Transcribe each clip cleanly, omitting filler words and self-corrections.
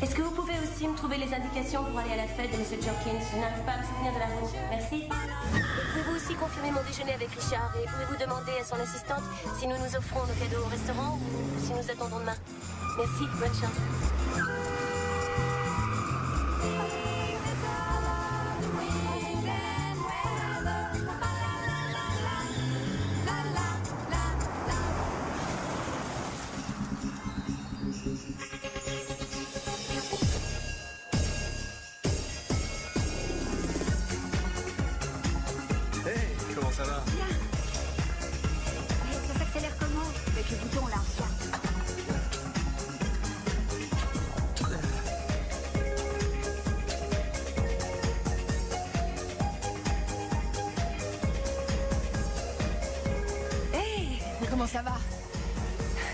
Est-ce que vous pouvez aussi me trouver les indications pour aller à la fête de M. Jenkins? Je n'arrive pas à me souvenir de la route. Merci. Pouvez-vous aussi confirmer mon déjeuner avec Richard? Et pouvez-vous demander à son assistante si nous nous offrons nos cadeaux au restaurant ou si nous attendons demain? Merci, bonne chance. Ça va? Bien. Ça s'accélère comment? Avec le bouton là, regarde. Hey, comment ça va?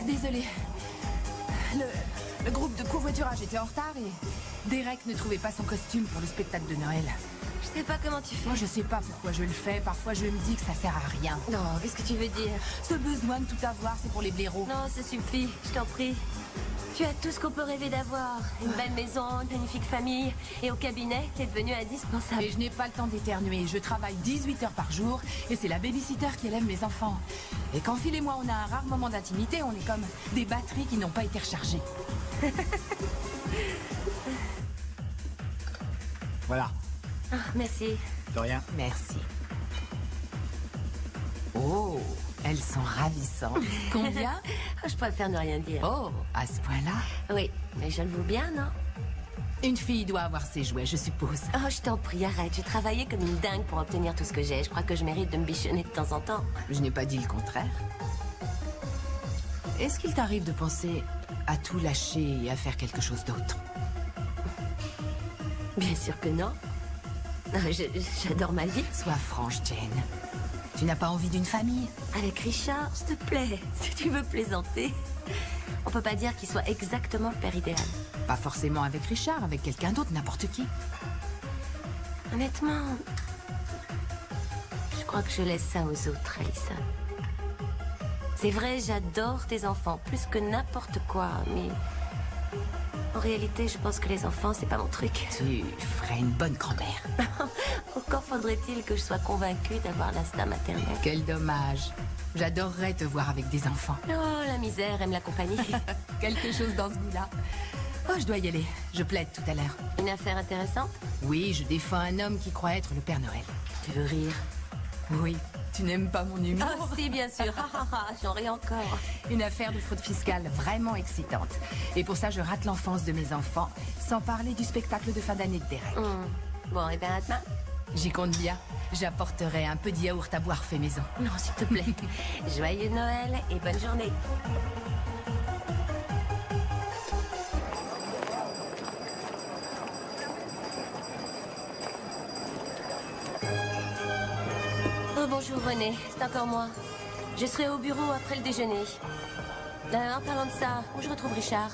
Désolée. Le groupe de covoiturage était en retard et Derek ne trouvait pas son costume pour le spectacle de Noël. Je sais pas comment tu fais. Moi, je sais pas pourquoi je le fais. Parfois, je me dis que ça sert à rien. Non, qu'est-ce que tu veux dire? Ce besoin de tout avoir, c'est pour les blaireaux. Non, ça suffit, je t'en prie. Tu as tout ce qu'on peut rêver d'avoir. Une belle maison, une magnifique famille. Et au cabinet, t'es devenu indispensable. Mais je n'ai pas le temps d'éternuer. Je travaille 18 heures par jour et c'est la babysitter qui élève mes enfants. Et quand Phil et moi, on a un rare moment d'intimité, on est comme des batteries qui n'ont pas été rechargées. Voilà. Ah, merci. De rien. Merci. Oh, elles sont ravissantes. Combien? Je préfère ne rien dire. Oh, à ce point-là? Oui, mais je le vaux bien, non? Une fille doit avoir ses jouets, je suppose. Oh, je t'en prie, arrête. J'ai travaillé comme une dingue pour obtenir tout ce que j'ai. Je crois que je mérite de me bichonner de temps en temps. Je n'ai pas dit le contraire. Est-ce qu'il t'arrive de penser à tout lâcher et à faire quelque chose d'autre? Bien sûr que non. J'adore ma vie. Sois franche, Jane. Tu n'as pas envie d'une famille? Avec Richard, s'il te plaît, si tu veux plaisanter. On peut pas dire qu'il soit exactement le père idéal. Pas forcément avec Richard, avec quelqu'un d'autre, n'importe qui. Honnêtement, je crois que je laisse ça aux autres, Alison. C'est vrai, j'adore tes enfants, plus que n'importe quoi, mais... En réalité, je pense que les enfants, c'est pas mon truc. Tu ferais une bonne grand-mère. Encore faudrait-il que je sois convaincue d'avoir l'instinct maternel. Quel dommage. J'adorerais te voir avec des enfants. Oh, la misère aime la compagnie. Quelque chose dans ce goût-là. Oh, je dois y aller. Je plaide tout à l'heure. Une affaire intéressante? Oui, je défends un homme qui croit être le Père Noël. Tu veux rire? Oui. Tu n'aimes pas mon humour? Ah si, bien sûr. J'en ris encore. Une affaire de fraude fiscale vraiment excitante. Et pour ça, je rate l'enfance de mes enfants, sans parler du spectacle de fin d'année de Derek. Bon, et bien à demain. J'y compte bien. J'apporterai un peu de yaourt à boire fait maison. Non, s'il te plaît. Joyeux Noël et bonne journée. Oh, bonjour René, c'est encore moi. Je serai au bureau après le déjeuner. En parlant de ça, où je retrouve Richard?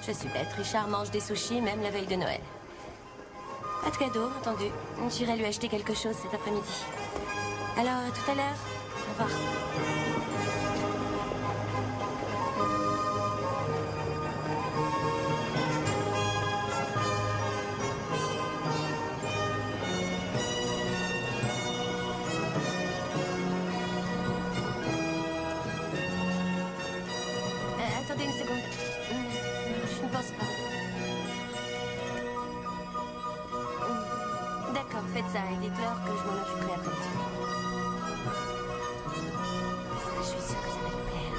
Je suis bête, Richard mange des sushis même la veille de Noël. Pas de cadeau, entendu. J'irai lui acheter quelque chose cet après-midi. Alors, à tout à l'heure. Au revoir. Attendez une seconde. Je ne pense pas. D'accord, faites ça et dites-leur que je m'en occuperai après. Ça, je suis sûre que ça va lui plaire.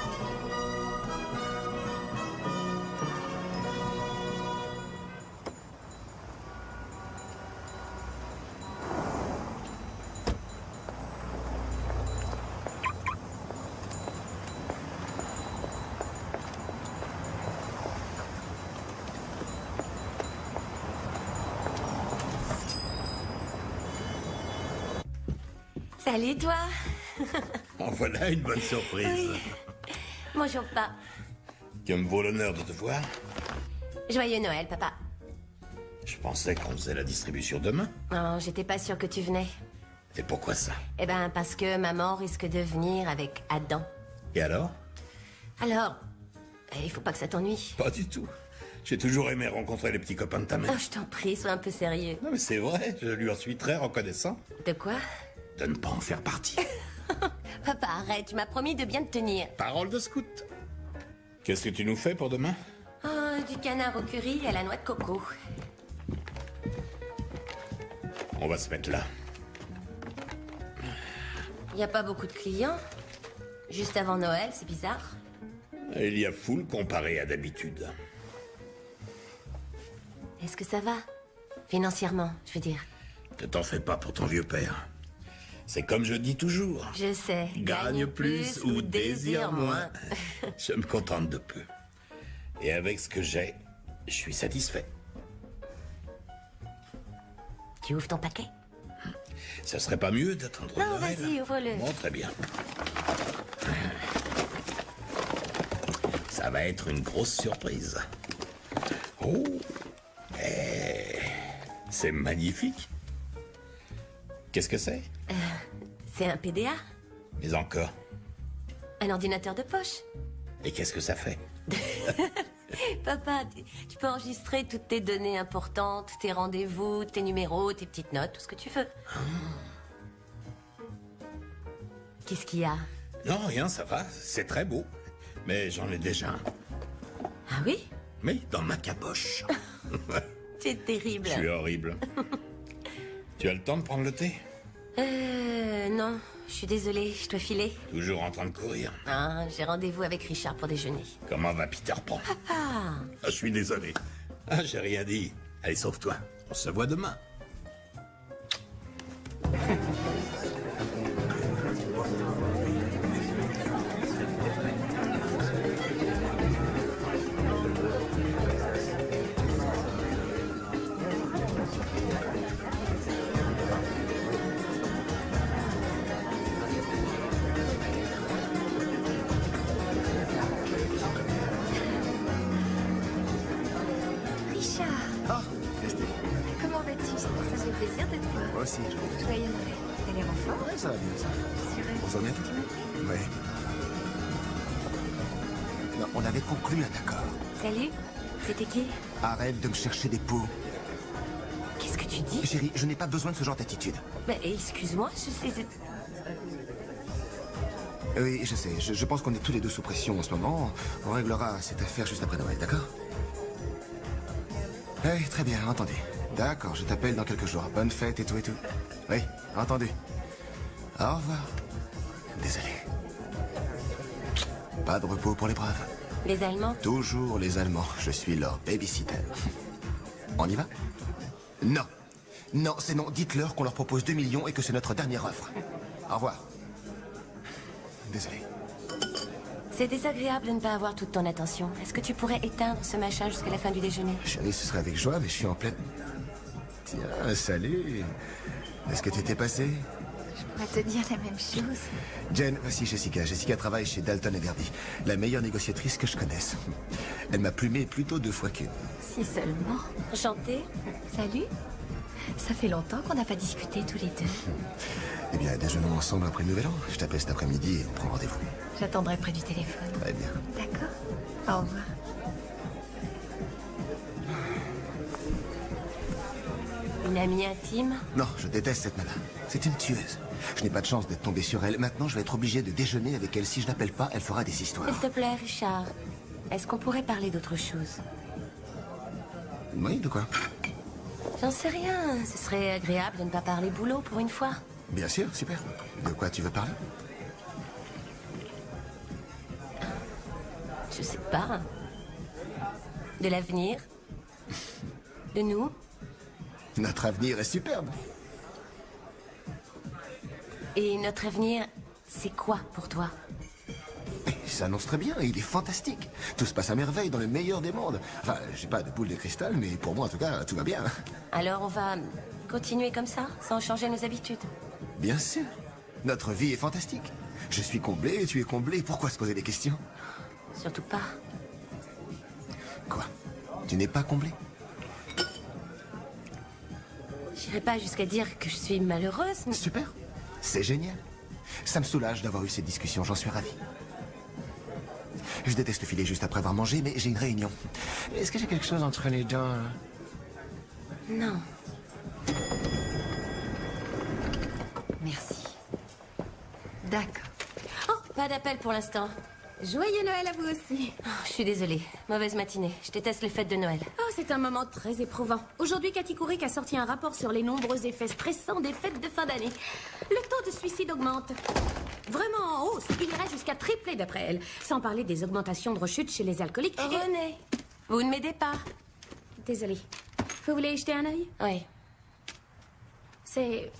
Salut toi. En voilà une bonne surprise. Oui. Bonjour papa. Tu me vaut l'honneur de te voir. Joyeux Noël papa. Je pensais qu'on faisait la distribution demain. Non, j'étais pas sûre que tu venais. Et pourquoi ça? Eh ben parce que maman risque de venir avec Adam. Et alors? Alors, il faut pas que ça t'ennuie. Pas du tout. J'ai toujours aimé rencontrer les petits copains de ta mère. Oh, je t'en prie, sois un peu sérieux. Non mais c'est vrai, je lui en suis très reconnaissant. De quoi? De ne pas en faire partie. Papa, arrête, tu m'as promis de bien te tenir. Parole de scout. Qu'est-ce que tu nous fais pour demain? Oh, du canard au curry à la noix de coco. On va se mettre là. Y a pas beaucoup de clients. Juste avant Noël, c'est bizarre. Il y a foule comparé à d'habitude. Est-ce que ça va? Financièrement, je veux dire. Ne t'en fais pas pour ton vieux père. C'est comme je dis toujours. Je sais. Gagne plus ou désire moins. Je me contente de peu. Et avec ce que j'ai, je suis satisfait. Tu ouvres ton paquet? Ça serait pas mieux d'attendre Non, Noël? vas-y, ouvre-le. Bon, très bien. Ça va être une grosse surprise. Oh, c'est magnifique. Qu'est-ce que c'est? C'est un PDA? Mais encore. Un ordinateur de poche? Et qu'est-ce que ça fait? Papa, tu peux enregistrer toutes tes données importantes, tes rendez-vous, tes numéros, tes petites notes, tout ce que tu veux. Qu'est-ce qu'il y a? Non, rien, ça va. C'est très beau. Mais j'en ai déjà un. Ah oui? Mais dans ma caboche. Tu es terrible. Je suis horrible. Tu as le temps de prendre le thé? Non, je suis désolée, je dois filer. Toujours en train de courir. Ah, j'ai rendez-vous avec Richard pour déjeuner. Comment va Peter Pan? Ah, Je suis désolé. Ah, j'ai rien dit. Allez, sauve-toi. On se voit demain. Richard, Ah, Christy. comment vas-tu? Ça fait plaisir de te voir. Moi aussi, je vais. Joyeux Noël. T'as l'air en forme? Ouais, ça va bien, ça. Sûr. On s'en est tout? Oui. Non, on avait conclu un accord. salut. C'était qui? Arrête de me chercher des poux. Qu'est-ce que tu dis? Chérie, je n'ai pas besoin de ce genre d'attitude. Mais excuse-moi, je sais... Oui, je sais. Je pense qu'on est tous les deux sous pression en ce moment. On réglera cette affaire juste après Noël, d'accord? Oui, très bien, entendu. D'accord, je t'appelle dans quelques jours. Bonne fête et tout et tout. Oui, entendu. Au revoir. Désolé. Pas de repos pour les braves. Les Allemands? Toujours les Allemands. Je suis leur babysitter. On y va? Non. Non, c'est non. Dites-leur qu'on leur propose 2 millions et que c'est notre dernière offre. Au revoir. Désolé. C'est désagréable de ne pas avoir toute ton attention. Est-ce que tu pourrais éteindre ce machin jusqu'à la fin du déjeuner? Chérie, ce serait avec joie, mais je suis en pleine... Tiens, salut. Est-ce que t'étais passé? Je pourrais te dire la même chose. Jen, voici Jessica. Jessica travaille chez Dalton et Verdi, la meilleure négociatrice que je connaisse. Elle m'a plumé plutôt 2 fois qu'une. Si seulement. Chanter? Salut. Ça fait longtemps qu'on n'a pas discuté tous les deux. Eh bien, déjeunons ensemble après le Nouvel An. Je t'appelle cet après-midi et on prend rendez-vous. J'attendrai près du téléphone. Très bien. D'accord. Au revoir. Une amie intime? Non, je déteste cette nana. C'est une tueuse. Je n'ai pas de chance d'être tombé sur elle. Maintenant, je vais être obligé de déjeuner avec elle. Si je l'appelle pas, elle fera des histoires. S'il te plaît, Richard. Est-ce qu'on pourrait parler d'autre chose? Oui, de quoi? J'en sais rien. Ce serait agréable de ne pas parler boulot pour une fois. Bien sûr, super. De quoi tu veux parler? Je sais pas. De l'avenir? De nous? Notre avenir est superbe. Et notre avenir, c'est quoi pour toi? Il s'annonce très bien, il est fantastique. Tout se passe à merveille dans le meilleur des mondes. Enfin, j'ai pas de boule de cristal, mais pour moi, en tout cas, tout va bien. Alors on va continuer comme ça, sans changer nos habitudes? Bien sûr. Notre vie est fantastique. Je suis comblé, tu es comblé. Pourquoi se poser des questions? Surtout pas. Quoi? Tu n'es pas comblé? J'irai pas jusqu'à dire que je suis malheureuse, mais... Super. C'est génial. Ça me soulage d'avoir eu cette discussion, j'en suis ravi. Je déteste filer juste après avoir mangé, mais j'ai une réunion. Est-ce que j'ai quelque chose entre les dents? Non. Merci. D'accord. Oh, pas d'appel pour l'instant. Joyeux Noël à vous aussi. Oh, je suis désolée. Mauvaise matinée. Je déteste les fêtes de Noël. Oh, c'est un moment très éprouvant. Aujourd'hui, Cathy Couric a sorti un rapport sur les nombreux effets stressants des fêtes de fin d'année. Le taux de suicide augmente. Vraiment en hausse. Il irait jusqu'à tripler d'après elle. Sans parler des augmentations de rechute chez les alcooliques. René, vous ne m'aidez pas. Désolée. Vous voulez y jeter un œil? Oui. C'est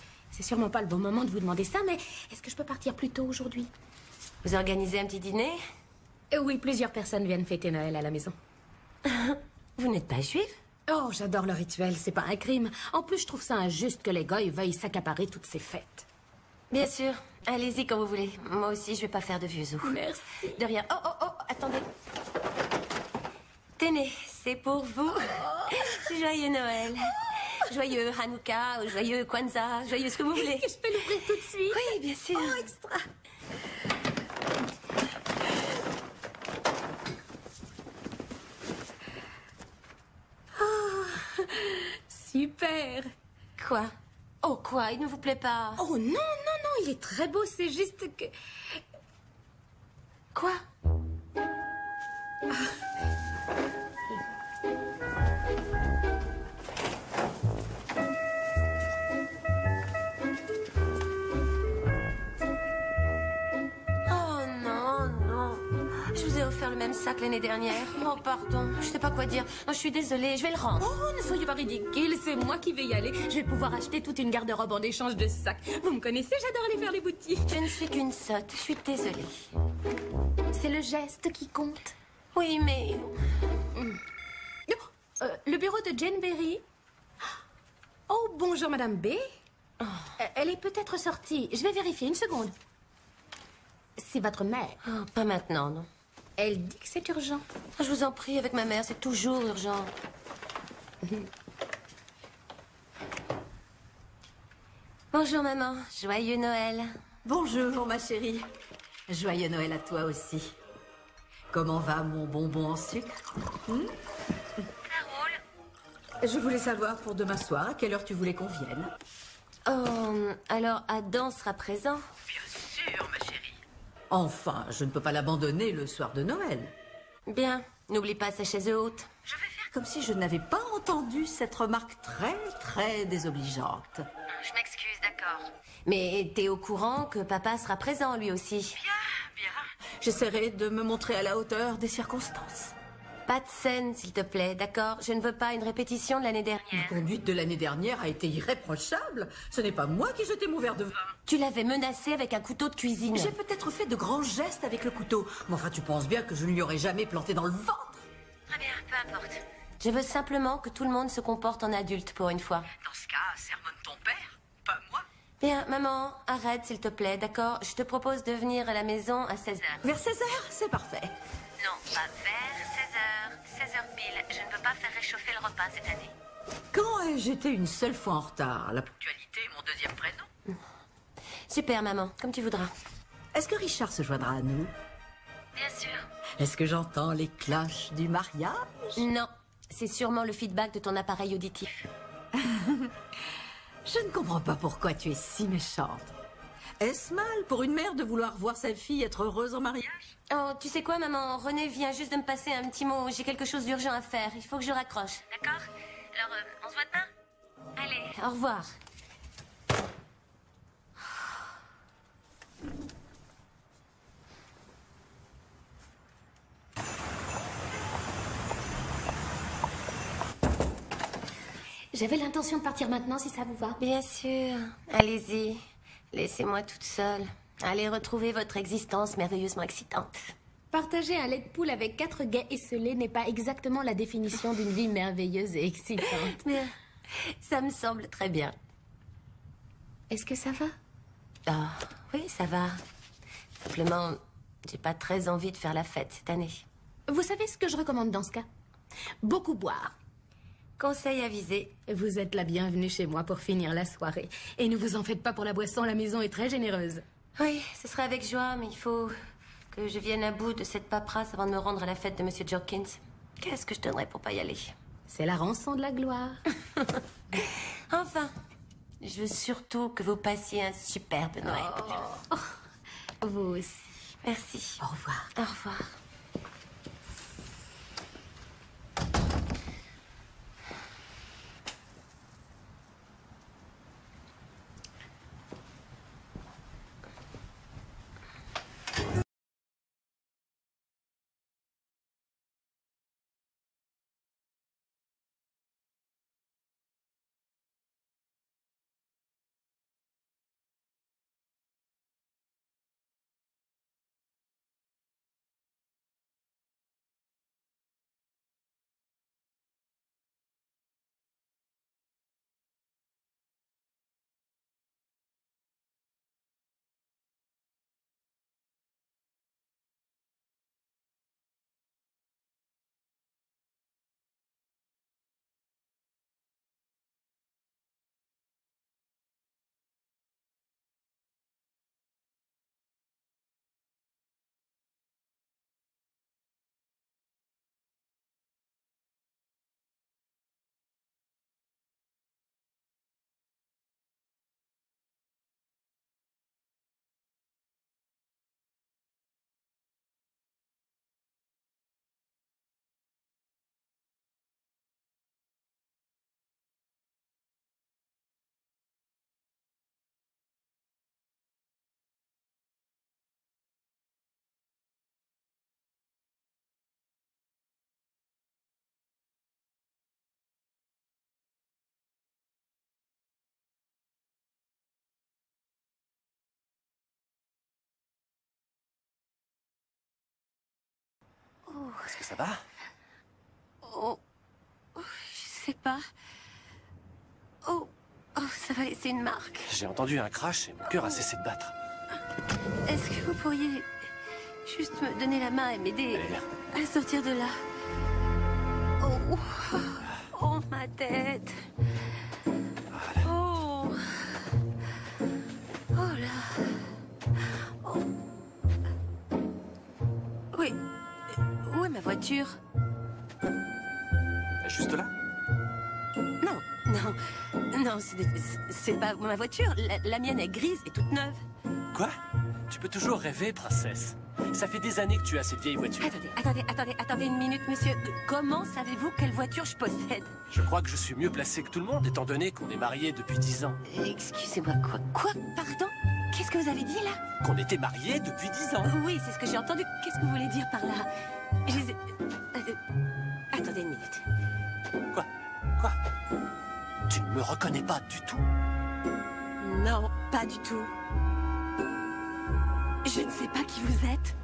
sûrement pas le bon moment de vous demander ça, mais est-ce que je peux partir plus tôt aujourd'hui? Vous organisez un petit dîner? Oui, plusieurs personnes viennent fêter Noël à la maison. Vous n'êtes pas juive? Oh, j'adore le rituel, c'est pas un crime. En plus, je trouve ça injuste que les goys veuillent s'accaparer toutes ces fêtes. Bien sûr. Allez-y quand vous voulez. Moi aussi, je vais pas faire de vieux os. Merci. De rien. Oh, oh, oh, attendez. Tenez, c'est pour vous. Joyeux Noël. Joyeux Hanouka, ou joyeux Kwanzaa, joyeux ce que vous voulez. Est-ce que je peux l'ouvrir tout de suite? Oui, bien sûr. Oh, extra. Oh, super. Quoi? Oh, quoi? Il ne vous plaît pas? Oh non, non, non, il est très beau, c'est juste que... Quoi? Oh non, non. Je vous ai offert le même sac l'année dernière. Oh, pardon. Je sais pas quoi dire. Oh, je suis désolée, je vais le rendre. Oh, ne soyez pas ridicule, c'est moi qui vais y aller. Je vais pouvoir acheter toute une garde-robe en échange de ce sac. Vous me connaissez, j'adore aller faire les boutiques. Je ne suis qu'une sotte. Je suis désolée. C'est le geste qui compte. Oui, mais... Le bureau de Jane Berry. Oh, bonjour, Madame B. Elle est peut-être sortie. Je vais vérifier une seconde. C'est votre mère. Oh, pas maintenant, non. Elle dit que c'est urgent. Je vous en prie, avec ma mère, c'est toujours urgent. Bonjour, maman. Joyeux Noël. Bonjour, ma chérie. Joyeux Noël à toi aussi. Comment va mon bonbon en sucre? Je voulais savoir pour demain soir à quelle heure tu voulais qu'on vienne. Oh, alors Adam sera présent? Bien sûr, ma chérie. Enfin, je ne peux pas l'abandonner le soir de Noël. Bien. N'oublie pas sa chaise haute. Je vais faire comme si je n'avais pas entendu cette remarque très désobligeante. Je m'excuse, d'accord. Mais t'es au courant que papa sera présent, lui aussi? Bien. J'essaierai de me montrer à la hauteur des circonstances. Pas de scène, s'il te plaît, d'accord? Je ne veux pas une répétition de l'année La dernière. conduite de l'année dernière a été irréprochable. Ce n'est pas moi qui jetais mon verre de vin. Tu l'avais menacé avec un couteau de cuisine. J'ai peut-être fait de grands gestes avec le couteau. Mais enfin, tu penses bien que je ne lui aurais jamais planté dans le ventre. Très bien, peu importe. Je veux simplement que tout le monde se comporte en adulte pour une fois. Dans ce cas, sermonne ton père, pas moi. Bien, maman, arrête, s'il te plaît, d'accord? Je te propose de venir à la maison à 16h. Vers 16h, c'est parfait. Non, pas vers 16h. 16h pile. Je ne peux pas faire réchauffer le repas cette année. Quand ai-je été une seule fois en retard? La ponctualité est mon deuxième prénom. Super, maman, comme tu voudras. Est-ce que Richard se joindra à nous? Bien sûr. Est-ce que j'entends les cloches du mariage? Non, c'est sûrement le feedback de ton appareil auditif. Je ne comprends pas pourquoi tu es si méchante. Est-ce mal pour une mère de vouloir voir sa fille être heureuse en mariage? Oh, tu sais quoi, maman? René vient juste de me passer un petit mot. J'ai quelque chose d'urgent à faire. Il faut que je raccroche. D'accord? Alors, on se voit demain? Allez, au revoir. J'avais l'intention de partir maintenant, si ça vous va. Bien sûr. Allez-y. Laissez-moi toute seule. Allez retrouver votre existence merveilleusement excitante. Partager un lait de poule avec 4 gays esselés n'est pas exactement la définition d'une vie merveilleuse et excitante. Bien. Ça me semble très bien. Est-ce que ça va? Ah, oui, ça va. Simplement, j'ai pas très envie de faire la fête cette année. Vous savez ce que je recommande dans ce cas? Beaucoup boire. Conseil avisé. Vous êtes la bienvenue chez moi pour finir la soirée. Et ne vous en faites pas pour la boisson, la maison est très généreuse. Oui, ce serait avec joie, mais il faut que je vienne à bout de cette paperasse avant de me rendre à la fête de Monsieur Jorkins. Qu'est-ce que je donnerais pour pas y aller? C'est la rançon de la gloire. Enfin, je veux surtout que vous passiez un superbe Noël. Vous aussi. Merci. Au revoir. Au revoir. Est-ce que ça va? Oh, je sais pas. Oh, ça va laisser une marque. J'ai entendu un crash et mon cœur a cessé de battre. Est-ce que vous pourriez juste me donner la main et m'aider Allez, viens. à sortir de là? Oh, ma tête. Oh. Oh là. Oh. Oui. Où est ma voiture? Juste là? Non, c'est pas ma voiture. La mienne est grise et toute neuve. Quoi? Tu peux toujours rêver, princesse. Ça fait des années que tu as cette vieille voiture. Attendez une minute, monsieur. Comment savez-vous quelle voiture je possède? Je crois que je suis mieux placé que tout le monde, étant donné qu'on est mariés depuis 10 ans. Excusez-moi, quoi? Pardon? Qu'est-ce que vous avez dit, là? Qu'on était mariés depuis 10 ans. Oui, c'est ce que j'ai entendu. Qu'est-ce que vous voulez dire par là? Attendez une minute. Quoi? Tu ne me reconnais pas du tout? Non, pas du tout. Je ne sais pas qui vous êtes.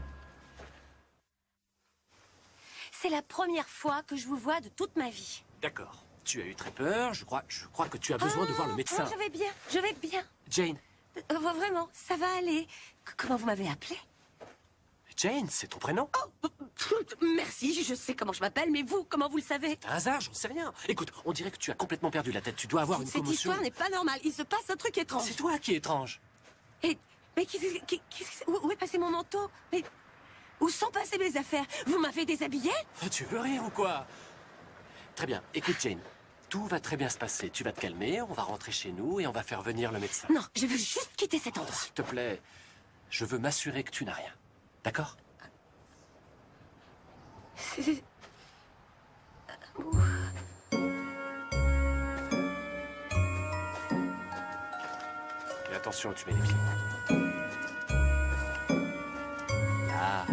C'est la première fois que je vous vois de toute ma vie. D'accord. Tu as eu très peur. Je crois que tu as besoin de voir le médecin. Je vais bien. Jane. Vraiment, ça va aller. Comment vous m'avez appelé? Jane, c'est ton prénom? Merci, je sais comment je m'appelle, mais vous, comment vous le savez? Un hasard, j'en sais rien. Écoute, on dirait que tu as complètement perdu la tête. Tu dois avoir une Cette commotion. histoire n'est pas normale. Il se passe un truc étrange. C'est toi qui es étrange. Mais où est passé mon manteau? Mais où sont passées mes affaires? Vous m'avez déshabillé? Tu veux rire ou quoi? Très bien. Écoute, Jane, tout va très bien se passer. Tu vas te calmer, on va rentrer chez nous et on va faire venir le médecin. Non, je veux juste quitter cet endroit. S'il te plaît, je veux m'assurer que tu n'as rien. D'accord? Et attention, tu mets les pieds. Ah,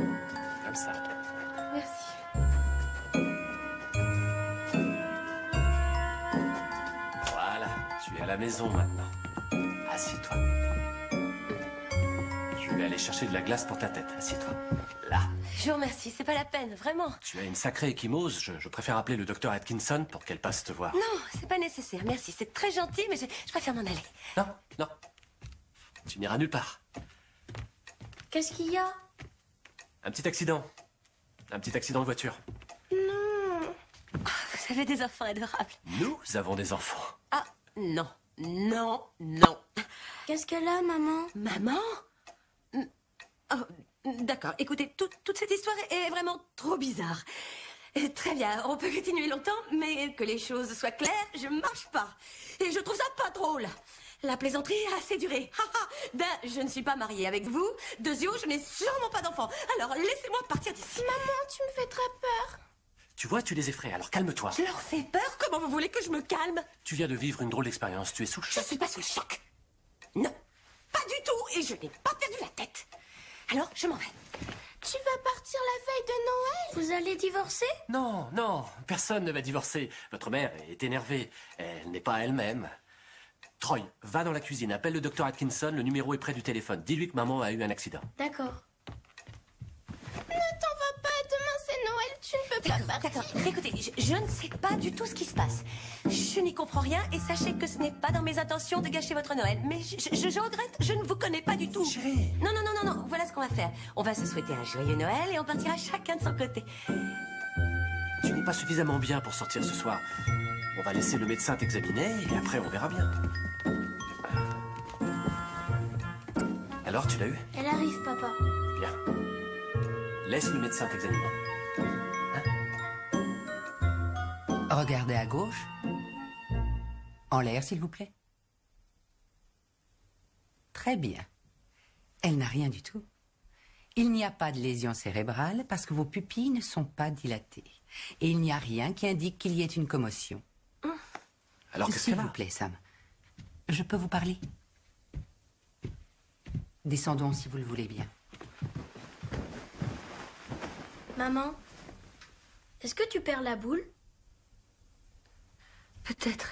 comme ça. Merci. Voilà, tu es à la maison maintenant. Assieds-toi. Je vais aller chercher de la glace pour ta tête. Assieds-toi. Là. Je vous remercie, c'est pas la peine, vraiment. Tu as une sacrée échymose. Je préfère appeler le docteur Atkinson pour qu'elle passe te voir. Non, c'est pas nécessaire, merci. C'est très gentil, mais je préfère m'en aller. Non. Tu n'iras nulle part. Qu'est-ce qu'il y a? Un petit accident. Un petit accident de voiture. Non. Vous avez des enfants adorables. Nous avons des enfants. Ah, non. Qu'est-ce qu'elle a, maman? Maman? Oh, D'accord, écoutez, toute cette histoire est vraiment trop bizarre. Très bien, on peut continuer longtemps, mais que les choses soient claires, je marche pas. Et je trouve ça pas drôle. La plaisanterie a assez duré. D'un, je ne suis pas mariée avec vous. Deuxièmement, je n'ai sûrement pas d'enfant. Alors, laissez-moi partir d'ici. Maman, tu me fais très peur. Tu vois, tu les effraies, alors calme-toi. Je leur fais peur? Comment vous voulez que je me calme? Tu viens de vivre une drôle d'expérience, tu es sous le Je choc. suis pas sous le choc. Non, pas du tout. Et je n'ai pas perdu la tête. Alors, je m'en vais. Tu vas partir la veille de Noël? Vous allez divorcer? Non, non, personne ne va divorcer. Votre mère est énervée. Elle n'est pas elle-même. Troy, va dans la cuisine, appelle le docteur Atkinson, le numéro est près du téléphone. Dis-lui que maman a eu un accident. D'accord. Ne t'en va pas, demain c'est Noël, tu ne peux pas partir. D'accord, écoutez, je ne sais pas du tout ce qui se passe. Je n'y comprends rien et sachez que ce n'est pas dans mes intentions de gâcher votre Noël. Mais je regrette, je ne vous connais pas du tout. Chérie. Non, voilà ce qu'on va faire. On va se souhaiter un joyeux Noël et on partira chacun de son côté. Tu n'es pas suffisamment bien pour sortir ce soir. On va laisser le médecin t'examiner et après on verra bien. Alors, tu l'as eu? Elle arrive, papa. Bien. Laisse le médecin t'examiner. Regardez à gauche. En l'air, s'il vous plaît. Très bien. Elle n'a rien du tout. Il n'y a pas de lésion cérébrale parce que vos pupilles ne sont pas dilatées. Et il n'y a rien qui indique qu'il y ait une commotion. Alors, qu'est-ce S'il qu'elle vous a? plaît, Sam. Je peux vous parler? Descendons si vous le voulez bien. Maman, est-ce que tu perds la boule? Peut-être.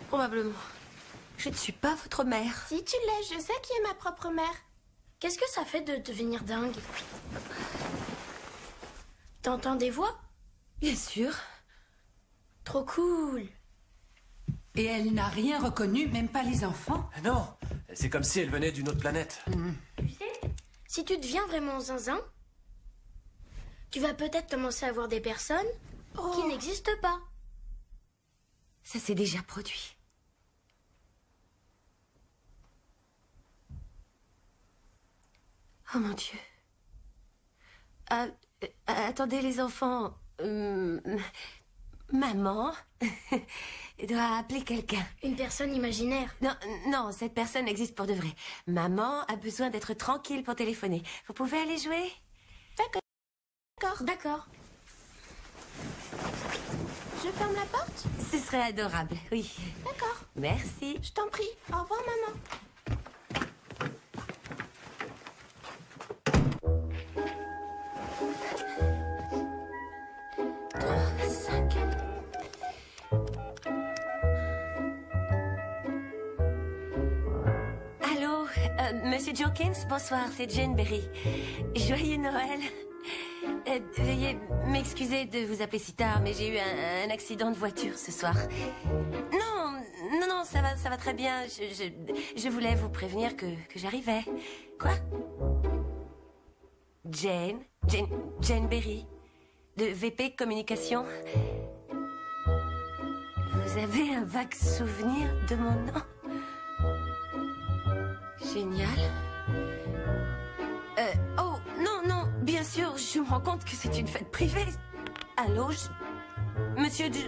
Probablement. Je ne suis pas votre mère. Si tu l'es, je sais qui est ma propre mère. Qu'est-ce que ça fait de devenir dingue? T'entends des voix? Bien sûr. Trop cool. Et elle n'a rien reconnu, même pas les enfants? Non, c'est comme si elle venait d'une autre planète. Tu sais, si tu deviens vraiment zinzin, tu vas peut-être commencer à voir des personnes qui n'existent pas. Ça s'est déjà produit. Oh mon Dieu. Attendez les enfants. Maman doit appeler quelqu'un. Une personne imaginaire. Non, cette personne existe pour de vrai. Maman a besoin d'être tranquille pour téléphoner. Vous pouvez aller jouer? D'accord. Je ferme la porte? Ce serait adorable, oui. D'accord. Merci. Je t'en prie. Au revoir, maman. Allô, Monsieur Jenkins, bonsoir, c'est Jane Berry. Joyeux Noël. Veuillez m'excuser de vous appeler si tard, mais j'ai eu un accident de voiture ce soir. Non, ça va très bien. Je voulais vous prévenir que j'arrivais. Quoi? Jane Berry, de VP Communication. Vous avez un vague souvenir de mon nom? Génial. Oh, non, bien sûr, je me rends compte que c'est une fête privée. Allô, Monsieur Vous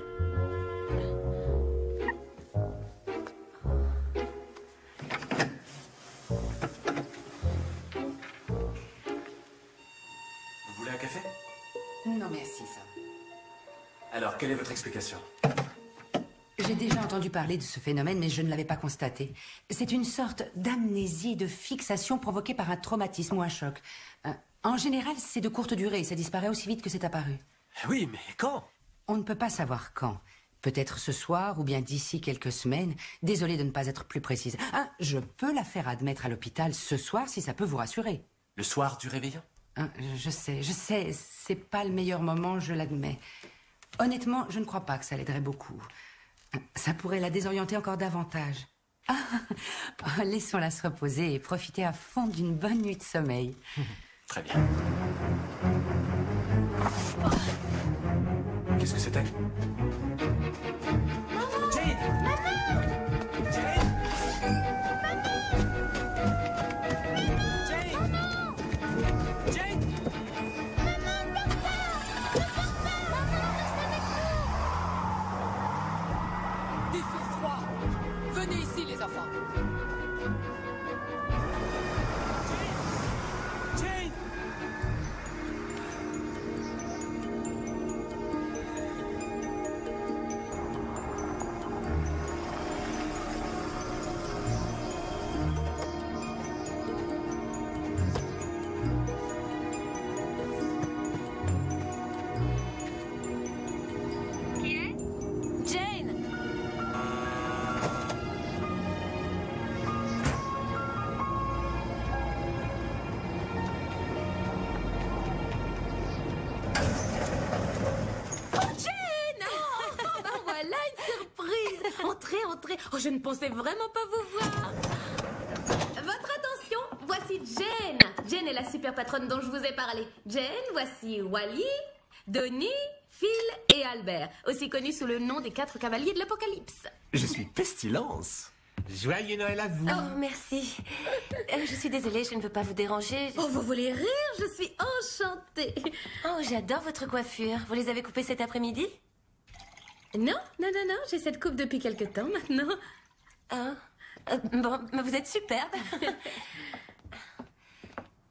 voulez un café? Non, merci, Sam. Alors, quelle est votre explication? J'ai déjà entendu parler de ce phénomène, mais je ne l'avais pas constaté. C'est une sorte d'amnésie, de fixation provoquée par un traumatisme ou un choc. En général, c'est de courte durée, ça disparaît aussi vite que c'est apparu. Oui, mais quand? On ne peut pas savoir quand. Peut-être ce soir ou bien d'ici quelques semaines. Désolée de ne pas être plus précise. Je peux la faire admettre à l'hôpital ce soir si ça peut vous rassurer. Le soir du réveillon? Je sais, c'est pas le meilleur moment, je l'admets. Honnêtement, je ne crois pas que ça l'aiderait beaucoup. Ça pourrait la désorienter encore davantage. Laissons-la se reposer et profiter à fond d'une bonne nuit de sommeil. Très bien. Qu'est-ce que c'était? Jane! Jane! entrez, entrez. Oh, je ne pensais vraiment pas vous voir. Votre attention, voici Jane. Jane est la super patronne dont je vous ai parlé. Jane, voici Wally, Donnie, Phil et Albert, aussi connus sous le nom des 4 cavaliers de l'Apocalypse. Je suis Pestilence. Joyeux Noël à vous. Oh, merci. Je suis désolée, je ne veux pas vous déranger. Oh, vous voulez rire? Je suis enchantée. Oh, j'adore votre coiffure. Vous les avez coupées cet après-midi? Non, non, non, non, j'ai cette coupe depuis quelque temps maintenant. Ah, bon, mais vous êtes superbe.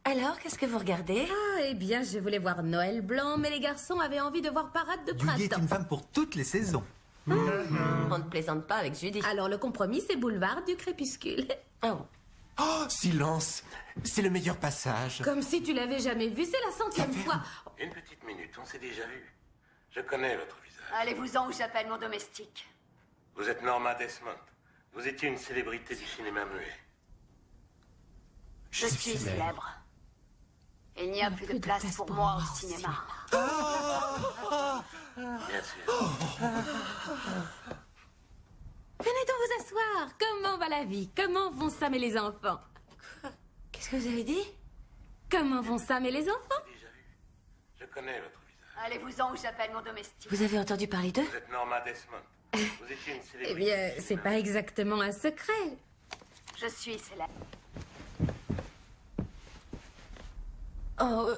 Alors, qu'est-ce que vous regardez? Ah, eh bien, je voulais voir Noël blanc, mais les garçons avaient envie de voir Parade de Judy est printemps. une femme pour toutes les saisons. On ne plaisante pas avec Judy. Alors, le compromis, c'est Boulevard du Crépuscule. Oh. Oh, silence. C'est le meilleur passage. Comme si tu l'avais jamais vu, c'est la 100e fois. Une petite minute, on s'est déjà vu. Je connais votre visage. Allez-vous-en ou j'appelle mon domestique. Vous êtes Norma Desmond. Vous étiez une célébrité du cinéma muet. Je suis célèbre. Il n'y a plus de place pour moi au cinéma. Bien sûr. Venez donc vous asseoir. Comment va la vie? Comment vont Sam et les enfants? Qu'est-ce que vous avez dit? Comment vont Sam et les enfants? Déjà vu. Je connais votre visage. Allez-vous-en ou j'appelle mon domestique. Vous avez entendu parler d'eux? Vous êtes Norma Desmond. Vous étiez une Eh célébrité. bien, du c'est cinéma. pas exactement un secret. Je suis célèbre. Oh,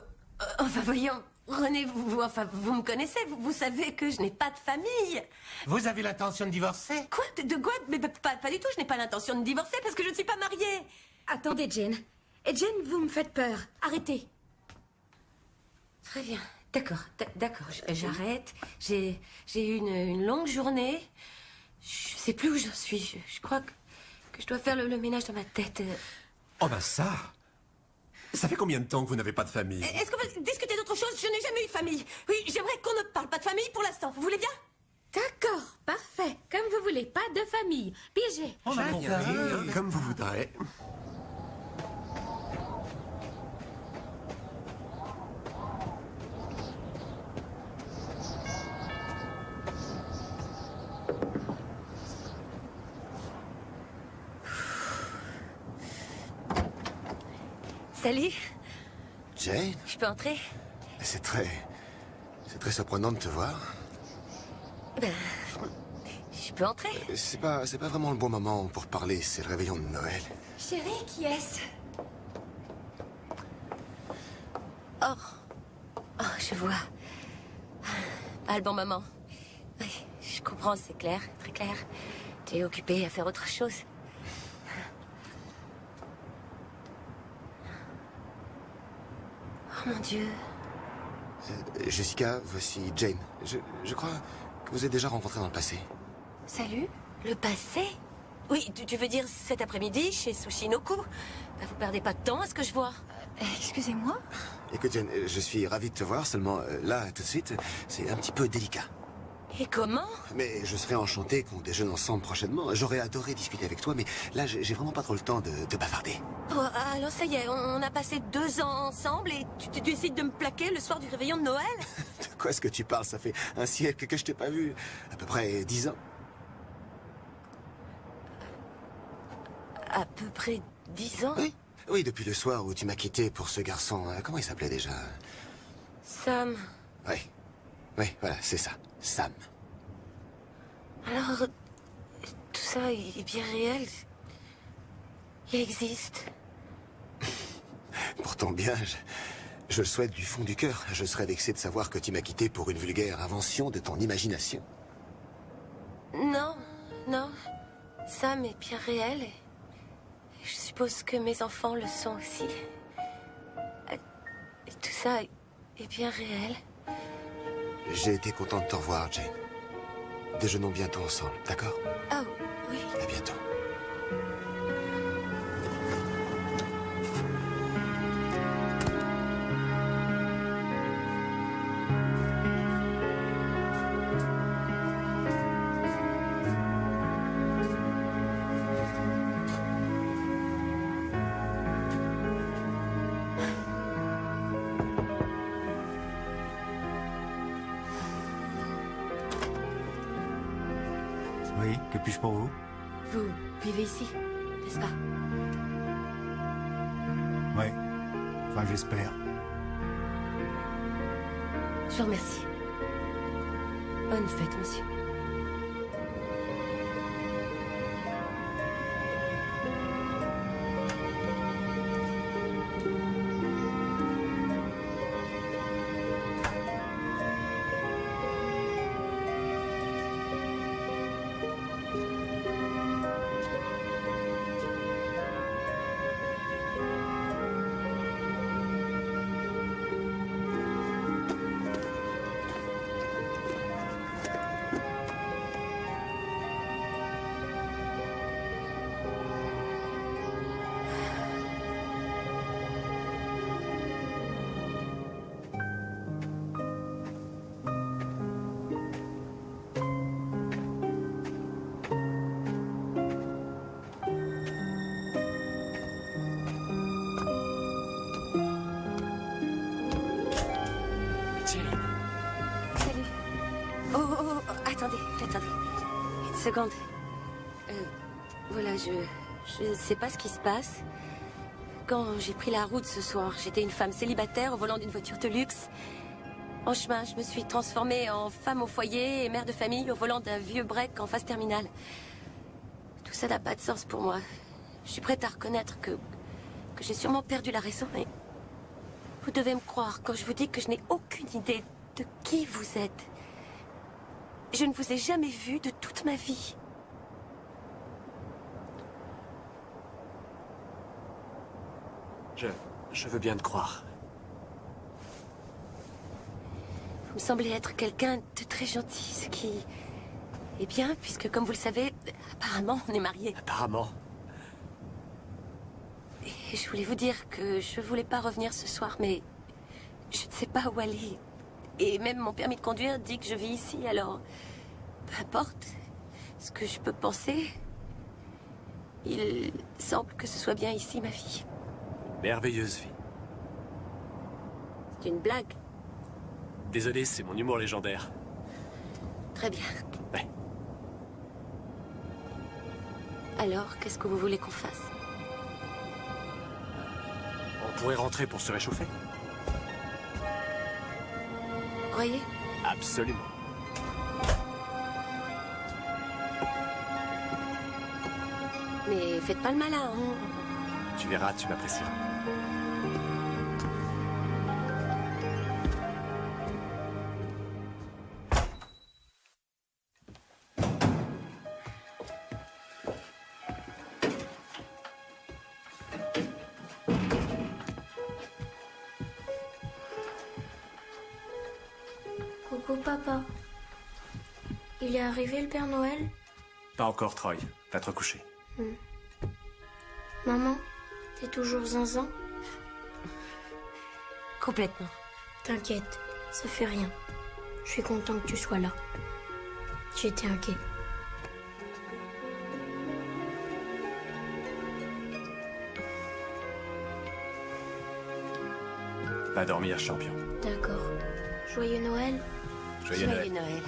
enfin voyons, René, vous me connaissez, vous savez que je n'ai pas de famille. Vous avez l'intention de divorcer? Quoi? De quoi? Mais pas du tout, je n'ai pas l'intention de divorcer parce que je ne suis pas mariée. Attendez, Jane. Et Jane, vous me faites peur. Arrêtez. Très bien, d'accord, j'arrête. J'ai eu une longue journée. Je sais plus où j'en suis. Je crois que je dois faire le ménage dans ma tête. Oh ben ça. Ça fait combien de temps que vous n'avez pas de famille? Est-ce qu'on peut discuter d'autre chose? Je n'ai jamais eu de famille. Oui, j'aimerais qu'on ne parle pas de famille pour l'instant. Vous voulez bien? D'accord, parfait. Comme vous voulez, pas de famille. Pigez. Comme vous voudrez. Salut, Jane, je peux entrer? c'est très surprenant de te voir. Ben, je peux entrer? C'est pas vraiment le bon moment pour parler, c'est le réveillon de Noël. Chérie, qui est-ce? Oh, je vois. Pas le bon moment. Oui, je comprends, c'est clair, très clair. Tu es occupée à faire autre chose. Oh mon Dieu. Jessica, voici Jane. Je crois que vous êtes déjà rencontrés dans le passé. Salut? Le passé? Oui, tu veux dire cet après-midi chez Sushinoku? Ben, vous perdez pas de temps à ce que je vois. Excusez-moi? Écoute Jane, je suis ravi de te voir, seulement là, tout de suite, c'est un petit peu délicat. Et comment? Mais je serais enchanté qu'on déjeune ensemble prochainement. J'aurais adoré discuter avec toi, mais là, j'ai vraiment pas trop le temps de bavarder. Oh, alors ça y est, on a passé 2 ans ensemble et tu décides de me plaquer le soir du réveillon de Noël? De quoi est-ce que tu parles? Ça fait un siècle que je t'ai pas vu. À peu près 10 ans. À peu près 10 ans? Oui. Oui, depuis le soir où tu m'as quitté pour ce garçon. Comment il s'appelait déjà? Sam. Oui. Oui, voilà, c'est ça. Sam. Alors, tout ça est bien réel? Il existe? Pour ton bien, je le souhaite du fond du cœur. Je serais vexé de savoir que tu m'as quitté pour une vulgaire invention de ton imagination. Non, non. Sam est bien réel et je suppose que mes enfants le sont aussi. Et tout ça est bien réel. J'ai été content de te revoir, Jane. Déjeunons bientôt ensemble, d'accord? Oh, oui. À bientôt. Oui. Que puis-je pour vous? Vous vivez ici, n'est-ce pas? Oui. Enfin, j'espère. Je vous remercie. Bonne fête, monsieur. Une seconde. Voilà, je ne sais pas ce qui se passe. Quand j'ai pris la route ce soir, j'étais une femme célibataire au volant d'une voiture de luxe. En chemin, je me suis transformée en femme au foyer et mère de famille au volant d'un vieux break en phase terminale. Tout ça n'a pas de sens pour moi. Je suis prête à reconnaître que j'ai sûrement perdu la raison, mais vous devez me croire quand je vous dis que je n'ai aucune idée de qui vous êtes. Je ne vous ai jamais vu de toute ma vie. Je veux bien te croire. Vous me semblez être quelqu'un de très gentil, ce qui est bien, puisque comme vous le savez, apparemment, on est mariés. Apparemment. Et je voulais vous dire que je voulais pas revenir ce soir, mais je ne sais pas où aller. Et même mon permis de conduire dit que je vis ici, alors peu importe ce que je peux penser, il semble que ce soit bien ici ma vie. Merveilleuse vie. C'est une blague. Désolé, c'est mon humour légendaire. Très bien. Ouais. Alors, qu'est-ce que vous voulez qu'on fasse? On pourrait rentrer pour se réchauffer. Vous croyez? Absolument. Mais faites pas le malin, hein. Tu verras, tu m'apprécieras. Coucou papa. Il est arrivé le Père Noël? Pas encore, Troy. Va te recoucher. Maman, t'es toujours zinzin? Complètement. T'inquiète, ça fait rien. Je suis content que tu sois là. J'étais inquiet. Va dormir, champion. D'accord. Joyeux Noël. Joyeux Noël. Noël.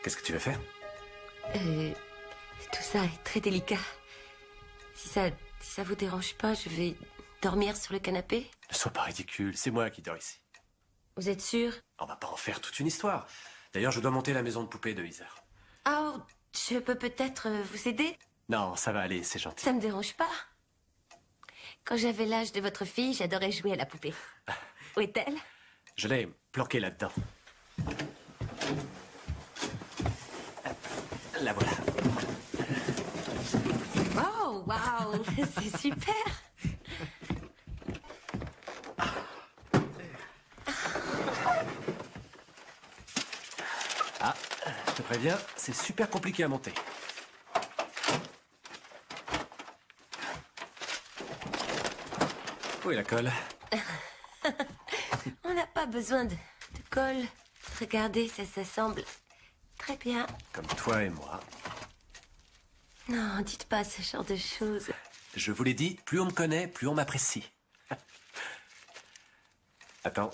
Qu'est-ce que tu veux faire? Tout ça est très délicat. Si ça vous dérange pas, je vais dormir sur le canapé. Ne sois pas ridicule, c'est moi qui dors ici. Vous êtes sûr? On va pas en faire toute une histoire. D'ailleurs, je dois monter la maison de poupée de Heather. Oh, je peux peut-être vous aider? Non, ça va aller, c'est gentil. Ça me dérange pas. Quand j'avais l'âge de votre fille, j'adorais jouer à la poupée. Où est-elle? Je l'ai planquée là-dedans. La voilà. Oh, waouh, c'est super. Ah, je te préviens, c'est super compliqué à monter. Où est la colle? On n'a pas besoin de colle. Regardez, ça s'assemble très bien. Comme toi et moi. Non, dites pas ce genre de choses. Je vous l'ai dit, plus on me connaît, plus on m'apprécie. Attends,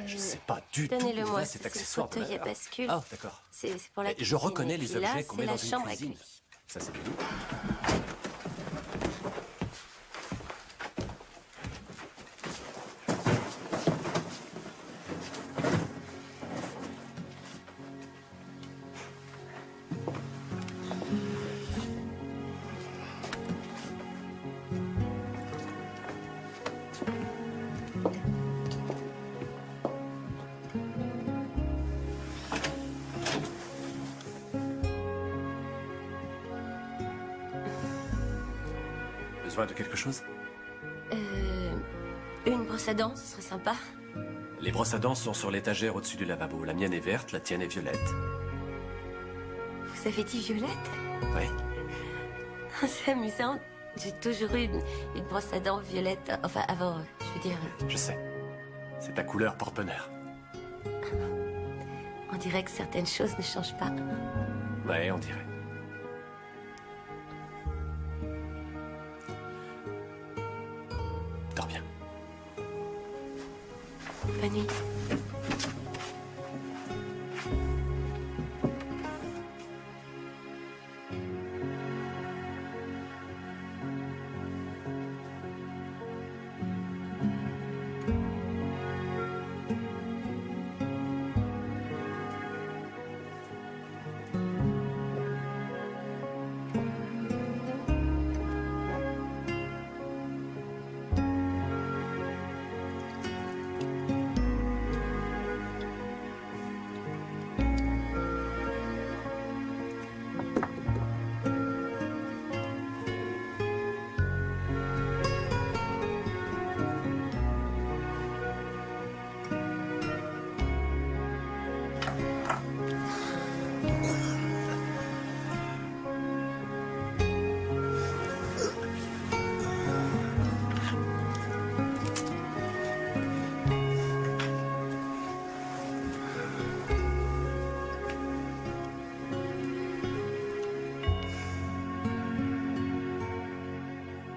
Je sais pas du tout Donnez-le où moi, va cet c'est accessoire le de fauteuil à valeur. bascule. Ah, d'accord. C'est pour la Mais cuisine. je reconnais Et les puis là, objets qu'on c'est met la dans une chambre avec cuisine. lui. Ça, c'est bien. Besoin de quelque chose? Une brosse à dents, ce serait sympa. Les brosses à dents sont sur l'étagère au-dessus du lavabo. La mienne est verte, la tienne est violette. Vous avez dit violette? Oui. C'est amusant. J'ai toujours eu une brosse à dents violette. Enfin, avant, je veux dire... Je sais. C'est ta couleur porte-bonheur. On dirait que certaines choses ne changent pas. Ouais, on dirait. Dors bien. Bonne nuit.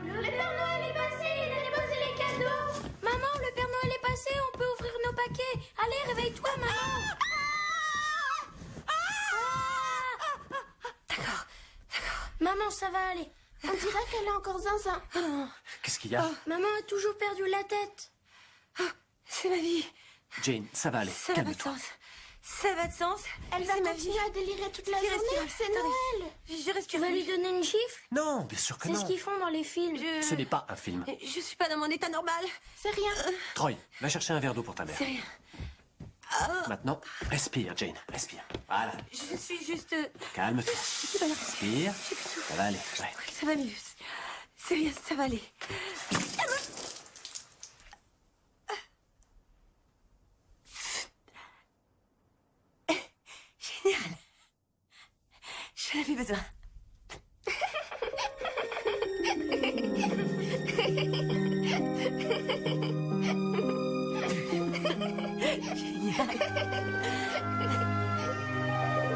Le Père Noël est passé, il a déposé les cadeaux. Maman, le Père Noël est passé, on peut ouvrir nos paquets. Allez, réveille-toi, maman. D'accord. Maman, ça va aller. On dirait qu'elle est encore zinzin. Qu'est-ce qu'il y a? Maman a toujours perdu la tête. C'est ma vie. Jane, ça va aller. Ça n'a pas de Calme-toi. sens. Ça va de sens. Elle va C'est ma continuer vie. à délirer toute la Je journée. respire. C'est Attendez. Noël. Je respire. Tu vas lui donner une gifle? Non, bien sûr que C'est non. ce qu'ils font dans les films. Ce n'est pas un film. Je suis pas dans mon état normal. C'est rien. Troy, va chercher un verre d'eau pour ta mère. C'est rien. Maintenant, respire, Jane. Respire. Voilà. Je suis juste... Calme-toi. Respire. Ça va aller. Ouais. Ça va mieux. C'est rien, ça va aller. Génial. J'en avais besoin.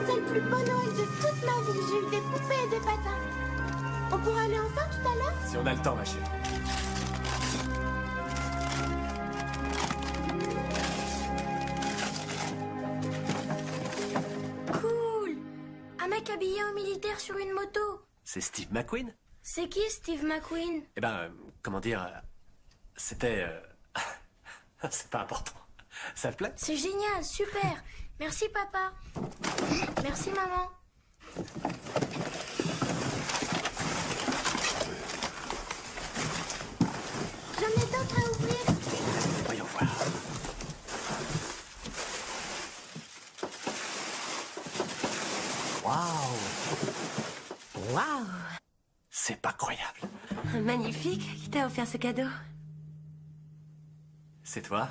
C'est le plus beau Noël de toute ma vie. J'ai eu des poupées et des patins. On pourra aller enfin tout à l'heure? Si on a le temps, ma chérie. Cool. Un mec habillé en militaire sur une moto. C'est Steve McQueen? C'est qui Steve McQueen? Eh ben, comment dire... c'était... c'est pas important. Ça te plaît? C'est génial, super. Merci papa. Merci maman. J'en ai d'autres à ouvrir. Voyons voir. Waouh! Waouh. C'est pas croyable. Magnifique. Qui t'a offert ce cadeau? C'est toi?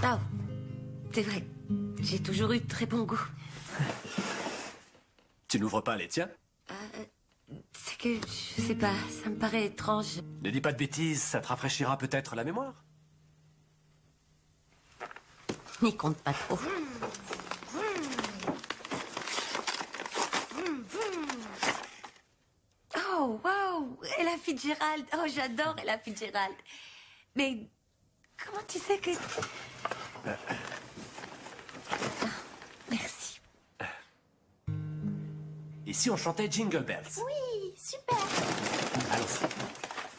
Ah, c'est vrai. J'ai toujours eu de très bon goût. Tu n'ouvres pas les tiens? C'est que, je sais pas, ça me paraît étrange. Ne dis pas de bêtises, ça te rafraîchira peut-être la mémoire. N'y compte pas trop. Oh, waouh! Ella Fitzgerald. Oh, j'adore Ella Fitzgerald. Mais Comment tu sais que... Merci. Et si on chantait Jingle Bells? Oui, super. Allons-y.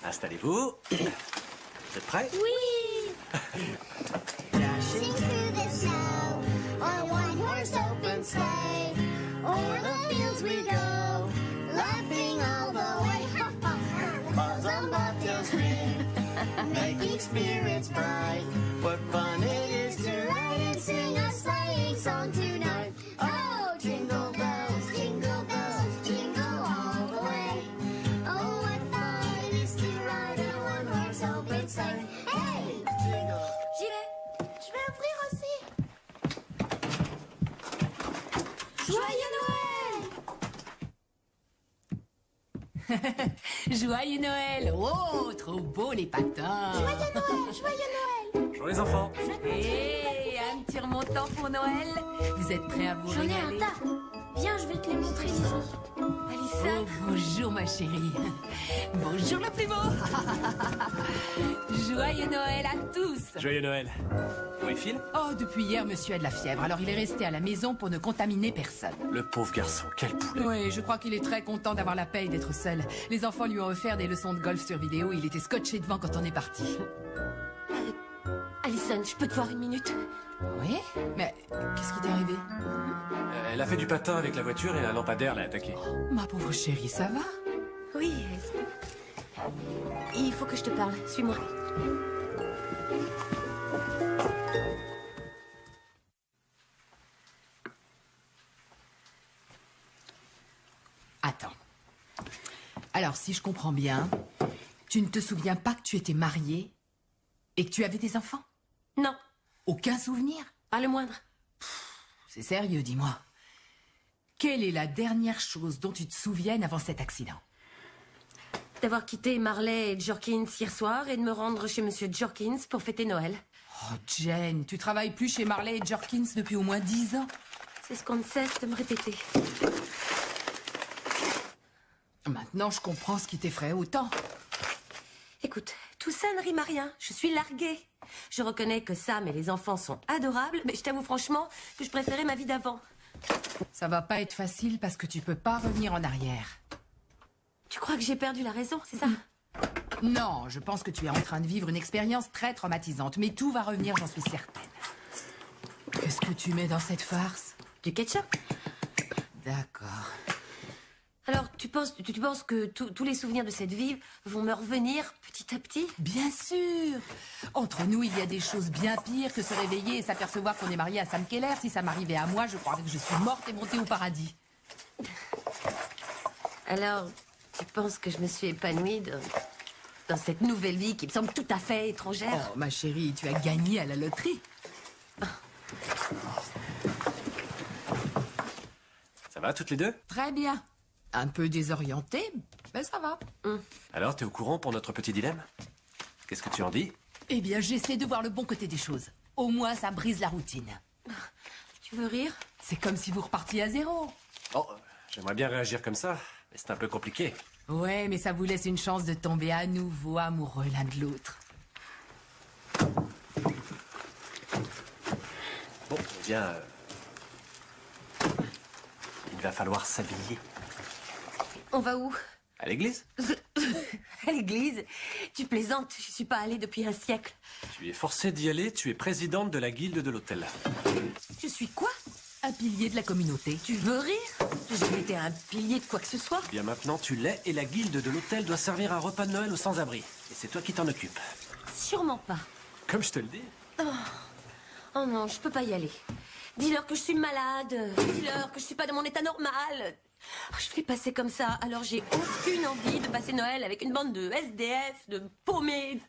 Installez-vous. Vous êtes prêts? Oui. Dashing through the snow on one horse open sleigh. O'er the fields we go, laughing all the way. Bells on bobtails ring, making spirits bright. What fun it is to ride and sing a sleighing song tonight. Oh, jingle bells, jingle all the way. Oh, what fun it is to ride a one-horse open sleigh. Hey! J'y vais. Je vais ouvrir aussi. Joyeux Noël! Joyeux Noël! Oh, trop beau les patins! Joyeux Noël! Joyeux Noël! Bonjour les enfants. Hé, un petit remontant pour Noël? Vous êtes prêts à vous J'en ai régaler? un tas. Viens, je vais te les montrer ici. Oh, bonjour ma chérie. Bonjour le plus beau. Joyeux Noël à tous. Joyeux Noël. Où est Phil? Oh, depuis hier, monsieur a de la fièvre, alors il est resté à la maison pour ne contaminer personne. Le pauvre garçon, quel poulet. Oui, je crois qu'il est très content d'avoir la paye d'être seul. Les enfants lui ont offert des leçons de golf sur vidéo, il était scotché devant quand on est parti. Alison, je peux te voir une minute? Oui? Mais qu'est-ce qui t'est arrivé? Elle a fait du patin avec la voiture et un lampadaire l'a attaqué. Ma pauvre chérie, ça va? Oui. Il faut que je te parle. Suis-moi. Attends. Alors, si je comprends bien, tu ne te souviens pas que tu étais mariée et que tu avais des enfants? Non. Aucun souvenir? Pas le moindre. C'est sérieux, dis-moi. Quelle est la dernière chose dont tu te souviennes avant cet accident? D'avoir quitté Marley et Jorkins hier soir et de me rendre chez Monsieur Jorkins pour fêter Noël. Oh, Jane, tu travailles plus chez Marley et Jorkins depuis au moins 10 ans. C'est ce qu'on ne cesse de me répéter. Maintenant, je comprends ce qui t'effraie autant. Écoute, tout ça ne rime à rien. Je suis larguée. Je reconnais que Sam et les enfants sont adorables, mais je t'avoue franchement que je préférais ma vie d'avant. Ça va pas être facile parce que tu peux pas revenir en arrière. Tu crois que j'ai perdu la raison, c'est ça? Non, je pense que tu es en train de vivre une expérience très traumatisante, mais tout va revenir, j'en suis certaine. Qu'est-ce que tu mets dans cette farce? Du ketchup. D'accord. Alors, tu penses que tous les souvenirs de cette vie vont me revenir petit à petit? Bien sûr. Entre nous, il y a des choses bien pires que se réveiller et s'apercevoir qu'on est marié à Sam Keller. Si ça m'arrivait à moi, je croirais que je suis morte et montée au paradis. Alors, tu penses que je me suis épanouie dans cette nouvelle vie qui me semble tout à fait étrangère? Oh, ma chérie, tu as gagné à la loterie. Ça va, toutes les deux? Très bien. Un peu désorientée, mais ça va. Alors, t'es au courant pour notre petit dilemme? Qu'est-ce que tu en dis? Eh bien, j'essaie de voir le bon côté des choses. Au moins, ça brise la routine. Tu veux rire? C'est comme si vous repartiez à zéro. Oh, j'aimerais bien réagir comme ça, mais c'est un peu compliqué. Ouais, mais ça vous laisse une chance de tomber à nouveau amoureux l'un de l'autre. Bon, eh bien... il va falloir s'habiller. On va où? À l'église? À l'église? Tu plaisantes, je suis pas allée depuis un siècle. Tu es forcée d'y aller, tu es présidente de la guilde de l'hôtel. Je suis quoi? Un pilier de la communauté. Tu veux rire? J'ai jamais été un pilier de quoi que ce soit. Eh bien maintenant tu l'es et la guilde de l'hôtel doit servir un repas de Noël aux sans-abri. Et c'est toi qui t'en occupes. Sûrement pas. Comme je te le dis. Oh non, je peux pas y aller. Dis-leur que je suis malade. Dis-leur que je suis pas dans mon état normal. Je vais passer comme ça, alors j'ai aucune envie de passer Noël avec une bande de SDF, de paumés.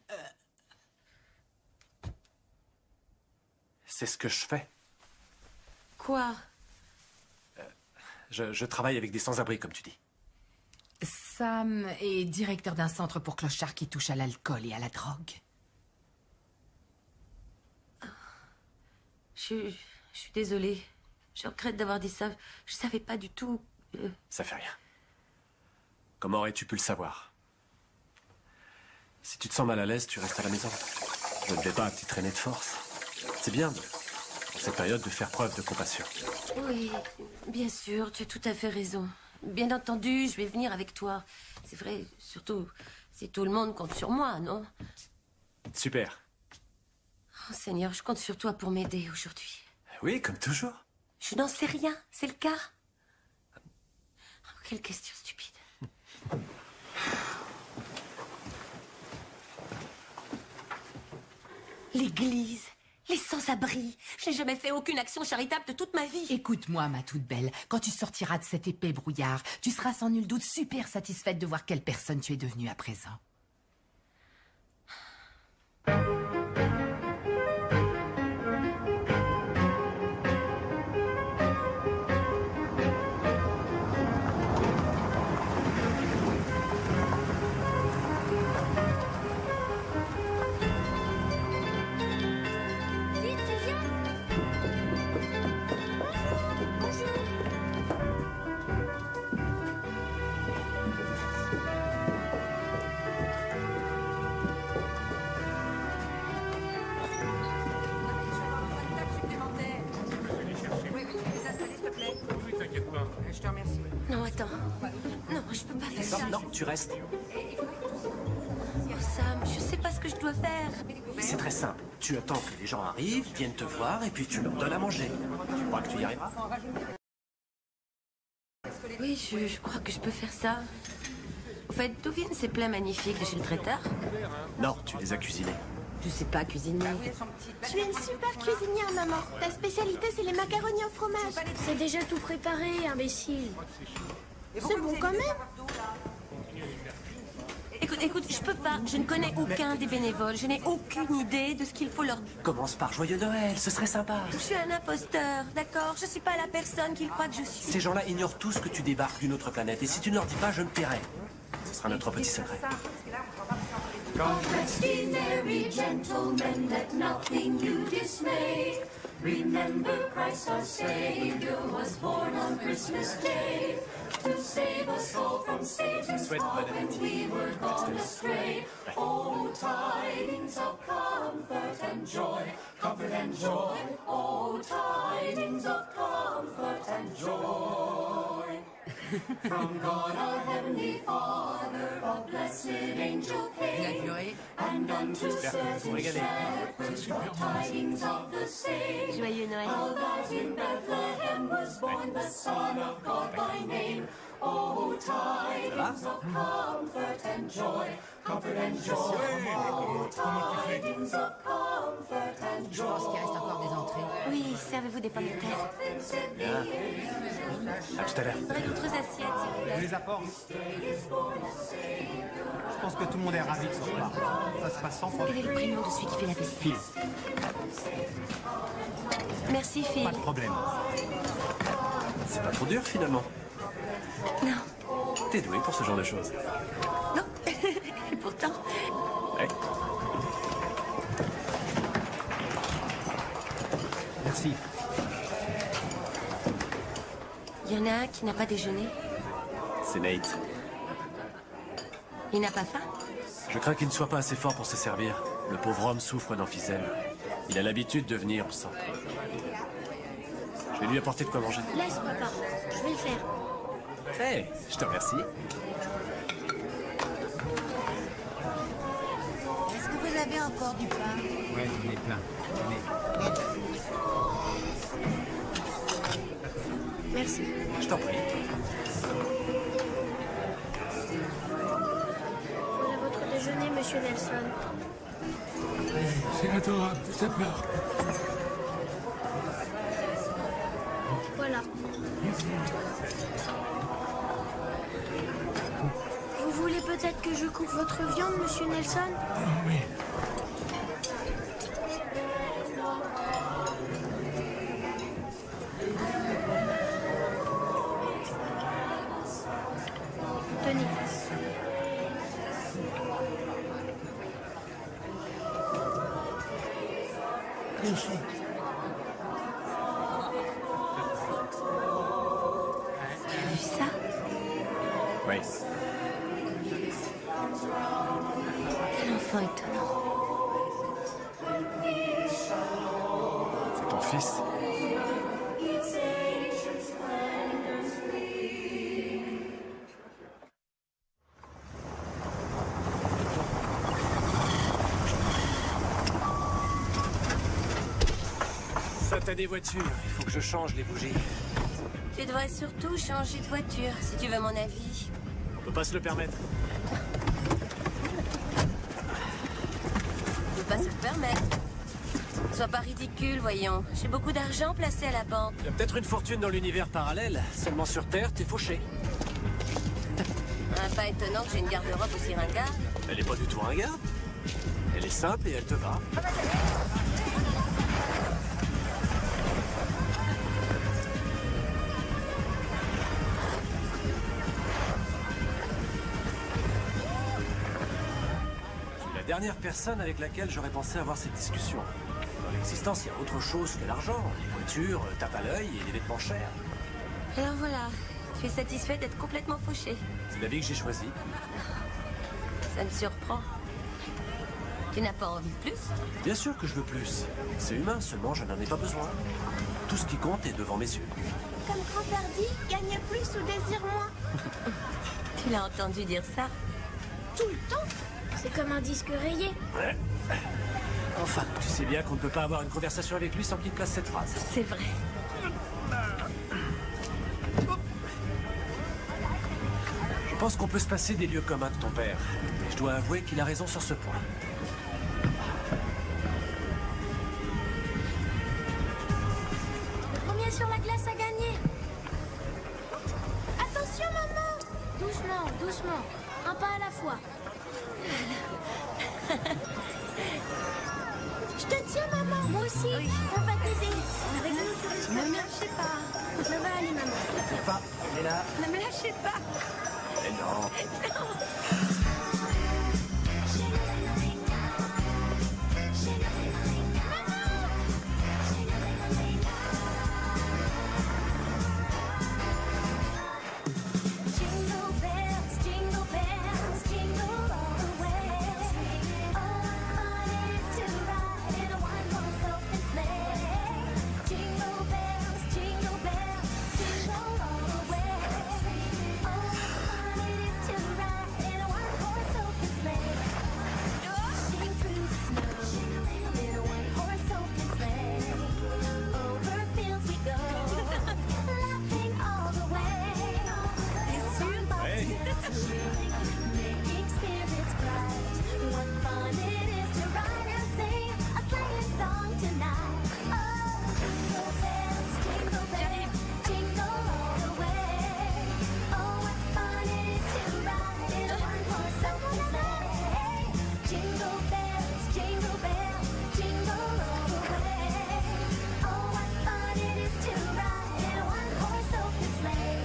C'est ce que je fais. Quoi? Je travaille avec des sans-abri, comme tu dis. Sam est directeur d'un centre pour clochards qui touche à l'alcool et à la drogue. Je suis désolée. Je regrette d'avoir dit ça. Je savais pas du tout. Ça fait rien. Comment aurais-tu pu le savoir? Si tu te sens mal à l'aise, tu restes à la maison. Je ne vais pas un petit traîner de force. C'est bien, en cette période, de faire preuve de compassion. Oui, bien sûr, tu as tout à fait raison. Bien entendu, je vais venir avec toi. C'est vrai, surtout si tout le monde compte sur moi, non? Super. Oh Seigneur, je compte sur toi pour m'aider aujourd'hui. Oui, comme toujours. Je n'en sais rien, c'est le cas. Oh, quelle question stupide. L'église, les sans-abri. Je n'ai jamais fait aucune action charitable de toute ma vie. Écoute-moi, ma toute belle. Quand tu sortiras de cet épais brouillard, tu seras sans nul doute super satisfaite de voir quelle personne tu es devenue à présent. Je te remercie. Non, attends. Non, je peux pas faire ça. Non, tu restes. Oh, Sam, je sais pas ce que je dois faire. C'est très simple. Tu attends que les gens arrivent, viennent te voir, et puis tu leur donnes à manger. Tu crois que tu y arriveras? Oui, je crois que je peux faire ça. Au fait, d'où viennent ces plats magnifiques de chez le traiteur? Non, tu les as cuisinés. Je sais pas cuisiner. Tu es une super cuisinière, maman. Ta spécialité, c'est les macaronis au fromage. C'est déjà tout préparé, imbécile. C'est bon quand même. Écoute, je peux pas. Je ne connais aucun des bénévoles. Je n'ai aucune idée de ce qu'il faut leur... Commence par Joyeux Noël, ce serait sympa. Je suis un imposteur, d'accord? Je suis pas la personne qu'ils croient que je suis. Ces gens-là ignorent tous que tu débarques d'une autre planète, et si tu ne leur dis pas, je me tairai. Ce sera notre petit secret. Rest ye merry gentlemen, let nothing you dismay. Remember Christ our Savior was born on Christmas Day to save us all from Satan's power when we were gone astray. Oh, tidings of comfort and joy, comfort and joy. Oh, tidings of comfort and joy. From God our Heavenly Father, a blessed angel came, and unto certain shepherds brought tidings of the same. Joyeux Noël. How that in Bethlehem was born the Son of God by name. Oh, tidings of comfort and joy, comfort and joy. Oh, tidings of comfort and joy. Je pense qu'il reste encore des entrées. Oui, servez-vous des pommes de terre. Bien. À tout à l'heure. D'autres assiettes, s'il vous plaît. Je les apporte. Je pense que tout le monde est ravi de ce repas. Ça se passe sans problème. Quel est le prénom de celui qui fait la vaisselle? Phil. Merci, Phil. Pas de problème. C'est pas trop dur, finalement. Non. T'es doué pour ce genre de choses. Non. Et pourtant... Ouais. Merci. Il y en a un qui n'a pas déjeuné. C'est Nate. Il n'a pas faim? Je crains qu'il ne soit pas assez fort pour se servir. Le pauvre homme souffre d'emphysème. Il a l'habitude de venir au centre. Je vais lui apporter de quoi manger. Laisse, papa. Je vais le faire. Hé, je te remercie. Est-ce que vous avez encore du pain? Ouais, j'en ai plein. Merci. Je t'en prie. Voilà votre déjeuner, monsieur Nelson. C'est adorable, ça pleure. Voilà. Vous voulez peut-être que je coupe votre viande, monsieur Nelson? Oui. Tenez. Merci. Tu as vu ça? Oui. Quel enfant étonnant. fils. Satanée voiture, il faut que je change les bougies. Tu devrais surtout changer de voiture, si tu veux mon avis. On peut pas se le permettre. On peut pas se le permettre. Sois pas ridicule, voyons. J'ai beaucoup d'argent placé à la banque. Il y a peut-être une fortune dans l'univers parallèle. Seulement sur Terre, t'es fauché. Pas étonnant que j'ai une garde-robe aussi ringarde. Elle est pas du tout ringarde. Elle est simple et elle te va. La dernière personne avec laquelle j'aurais pensé avoir cette discussion. Dans l'existence, il y a autre chose que l'argent. Les voitures, tape à l'œil et les vêtements chers. Alors voilà, tu es satisfait d'être complètement fauché. C'est la vie que j'ai choisie. Ça me surprend. Tu n'as pas envie de plus? Bien sûr que je veux plus. C'est humain, seulement je n'en ai pas besoin. Tout ce qui compte est devant mes yeux. Comme grand-père dit, gagne plus ou désire moins. Tu l'as entendu dire ça? Tout le temps. C'est comme un disque rayé. Ouais. Enfin, tu sais bien qu'on ne peut pas avoir une conversation avec lui sans qu'il place cette phrase. C'est vrai. Je pense qu'on peut se passer des lieux communs de ton père. Et je dois avouer qu'il a raison sur ce point. Le premier sur la glace a gagné. Attention, maman. Doucement, doucement. Un pas à la fois. Je te tiens, maman. Moi aussi. Oui. On va t'aider. Avec nous, tu risques. Ne me lâchez pas. Ça va aller, maman. Ne t'inquiète pas, elle est là. Ne me lâchez pas. Mais non. Jingle bells, jingle bells, jingle all the way. Oh, what fun it is to ride in a one-horse open sleigh. Jingle bells, jingle all the way. Oh, what fun it is to ride in a one-horse open sleigh. Dashing through the snow in a one-horse open sleigh. Over fields we go, laughing all the way. Making spirits bright. What fun it is to ride and sing a sleighing song tonight. Oh, jingle bells, jingle all the way. Oh, what fun it is to ride in a one-horse open sleigh. Jingle bells, jingle all the way. Oh, what fun it is to ride in a one-horse open sleigh.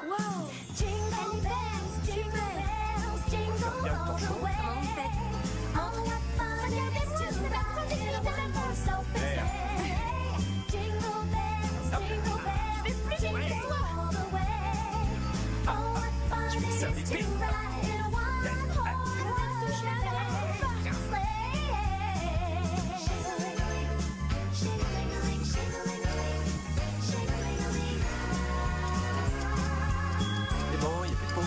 Wow! Jingle bells, jingle all the way. Oh, what fun it is to ride in a one-horse open sleigh. Jingle bells, jingle all the way. Oh, what fun it is to ride in a one-horse open C'est bon, il y a plus de peau.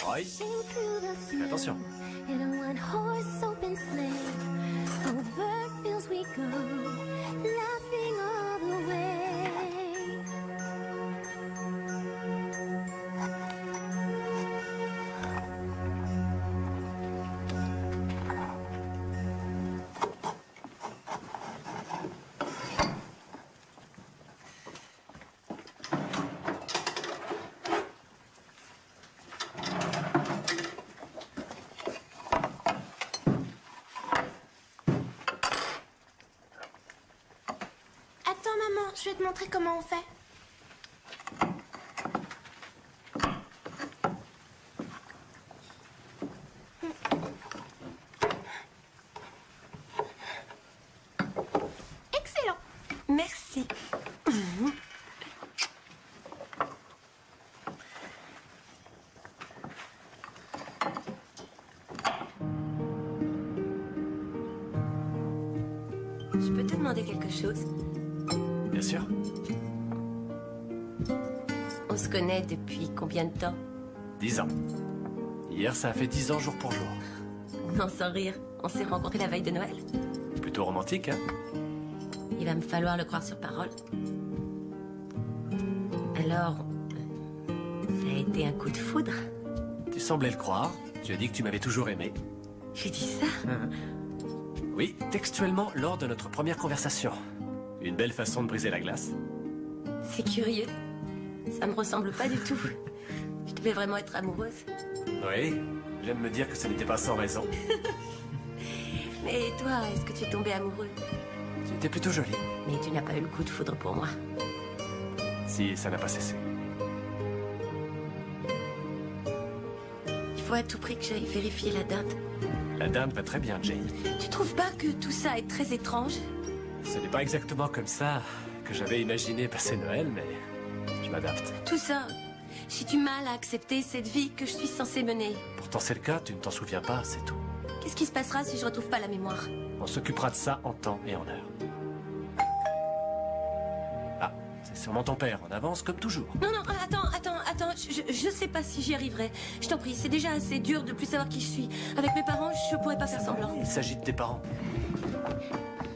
Oui. Fais attention. In a one-horse open sleigh, over fields we go, laughing all the way. maman, je vais te montrer comment on fait. Excellent. Merci. Je peux te demander quelque chose? Bien sûr. On se connaît depuis combien de temps? 10 ans. Hier, ça a fait 10 ans jour pour jour. Non, sans rire. On s'est rencontrés la veille de Noël. Plutôt romantique, hein? Il va me falloir le croire sur parole. Alors, ça a été un coup de foudre? Tu semblais le croire. Tu as dit que tu m'avais toujours aimé. J'ai dit ça? Oui, textuellement lors de notre première conversation. Une belle façon de briser la glace. C'est curieux. Ça me ressemble pas du tout. Je devais vraiment être amoureuse. Oui, j'aime me dire que ce n'était pas sans raison. Mais toi, est-ce que tu es tombé amoureux? Tu étais plutôt jolie. Mais tu n'as pas eu le coup de foudre pour moi. Si, ça n'a pas cessé. Il faut à tout prix que j'aille vérifier la dinde. La dinde va très bien, Jane. Tu trouves pas que tout ça est très étrange? Ce n'est pas exactement comme ça que j'avais imaginé passer Noël, mais je m'adapte. Tout ça, j'ai du mal à accepter cette vie que je suis censée mener. Pourtant c'est le cas, tu ne t'en souviens pas, c'est tout. Qu'est-ce qui se passera si je retrouve pas la mémoire? On s'occupera de ça en temps et en heure. Ah, c'est sûrement ton père, on avance comme toujours. Non, non, attends. Je sais pas si j'y arriverai. Je t'en prie, c'est déjà assez dur de plus savoir qui je suis. Avec mes parents, je pourrais pas faire semblant. Il s'agit de tes parents.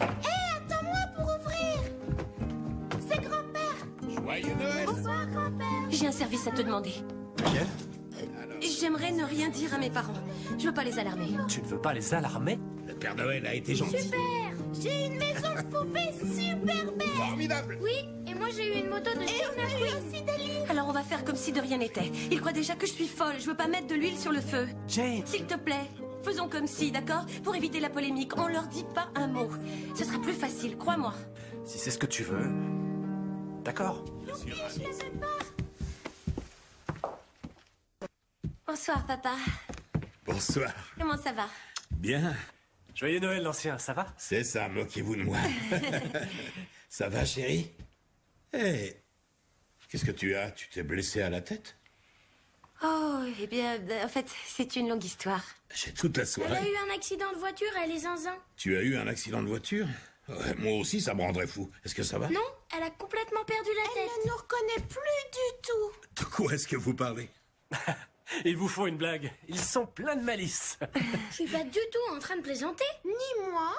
Hé, attends-moi pour ouvrir. C'est grand-père. Joyeux Noël. Bonsoir, grand-père. J'ai un service à te demander. Lequel? J'aimerais ne rien dire à mes parents. Je veux pas les alarmer. Tu ne veux pas les alarmer? Le Père Noël a été gentil. Super. J'ai une maison de poupée super belle. Formidable. Oui, et moi j'ai eu une moto de Steve McQueen aussi d'Ali. Alors on va faire comme si de rien n'était. Ils croient déjà que je suis folle. Je veux pas mettre de l'huile sur le feu. Jane! S'il te plaît, faisons comme si, d'accord? Pour éviter la polémique, on leur dit pas un mot. Ce sera plus facile, crois-moi. Si c'est ce que tu veux. D'accord. Bonsoir, papa. Bonsoir. Comment ça va? Bien. Joyeux Noël, l'ancien, ça va? C'est ça, moquez-vous de moi. Ça va, chérie? Hé, qu'est-ce que tu as? Tu t'es blessé à la tête? Oh, eh bien, en fait, c'est une longue histoire. J'ai toute la Elle a soirée. eu un accident de voiture, elle est zinzin. Tu as eu un accident de voiture? Ouais, moi aussi, ça me rendrait fou. Est-ce que ça va? Non, elle a complètement perdu la tête. Elle ne nous reconnaît plus du tout. De quoi est-ce que vous parlez? Il vous faut une blague. Ils sont pleins de malice. Je suis pas du tout en train de plaisanter. Ni moi.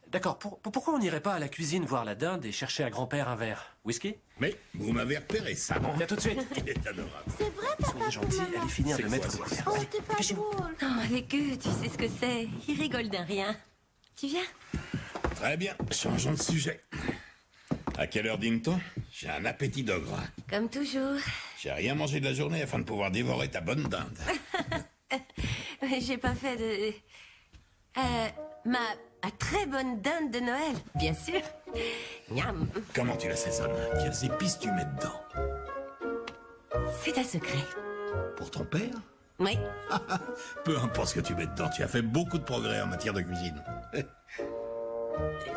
D'accord, pourquoi on n'irait pas à la cuisine voir la dinde et chercher à grand-père un verre? Whisky? Mais vous m'avez repéré, ça, non? Viens tout de suite. Il est adorable. C'est vrai, papa. Soyez gentil, allez finir de C'est mettre quoi, vos ça? verres. Oh, t'es pas drôle. Non, avec eux, tu sais ce que c'est. Ils rigolent d'un rien. Tu viens? Très bien, changeons de sujet. À quelle heure dîne-t-on? J'ai un appétit d'ogre. Comme toujours. J'ai rien mangé de la journée afin de pouvoir dévorer ta bonne dinde. J'ai pas fait de... ma très bonne dinde de Noël, bien sûr. Miam. Comment tu l'assaisonnes? Quelles épices tu mets dedans? C'est un secret. Pour ton père? Oui. Peu importe ce que tu mets dedans, tu as fait beaucoup de progrès en matière de cuisine.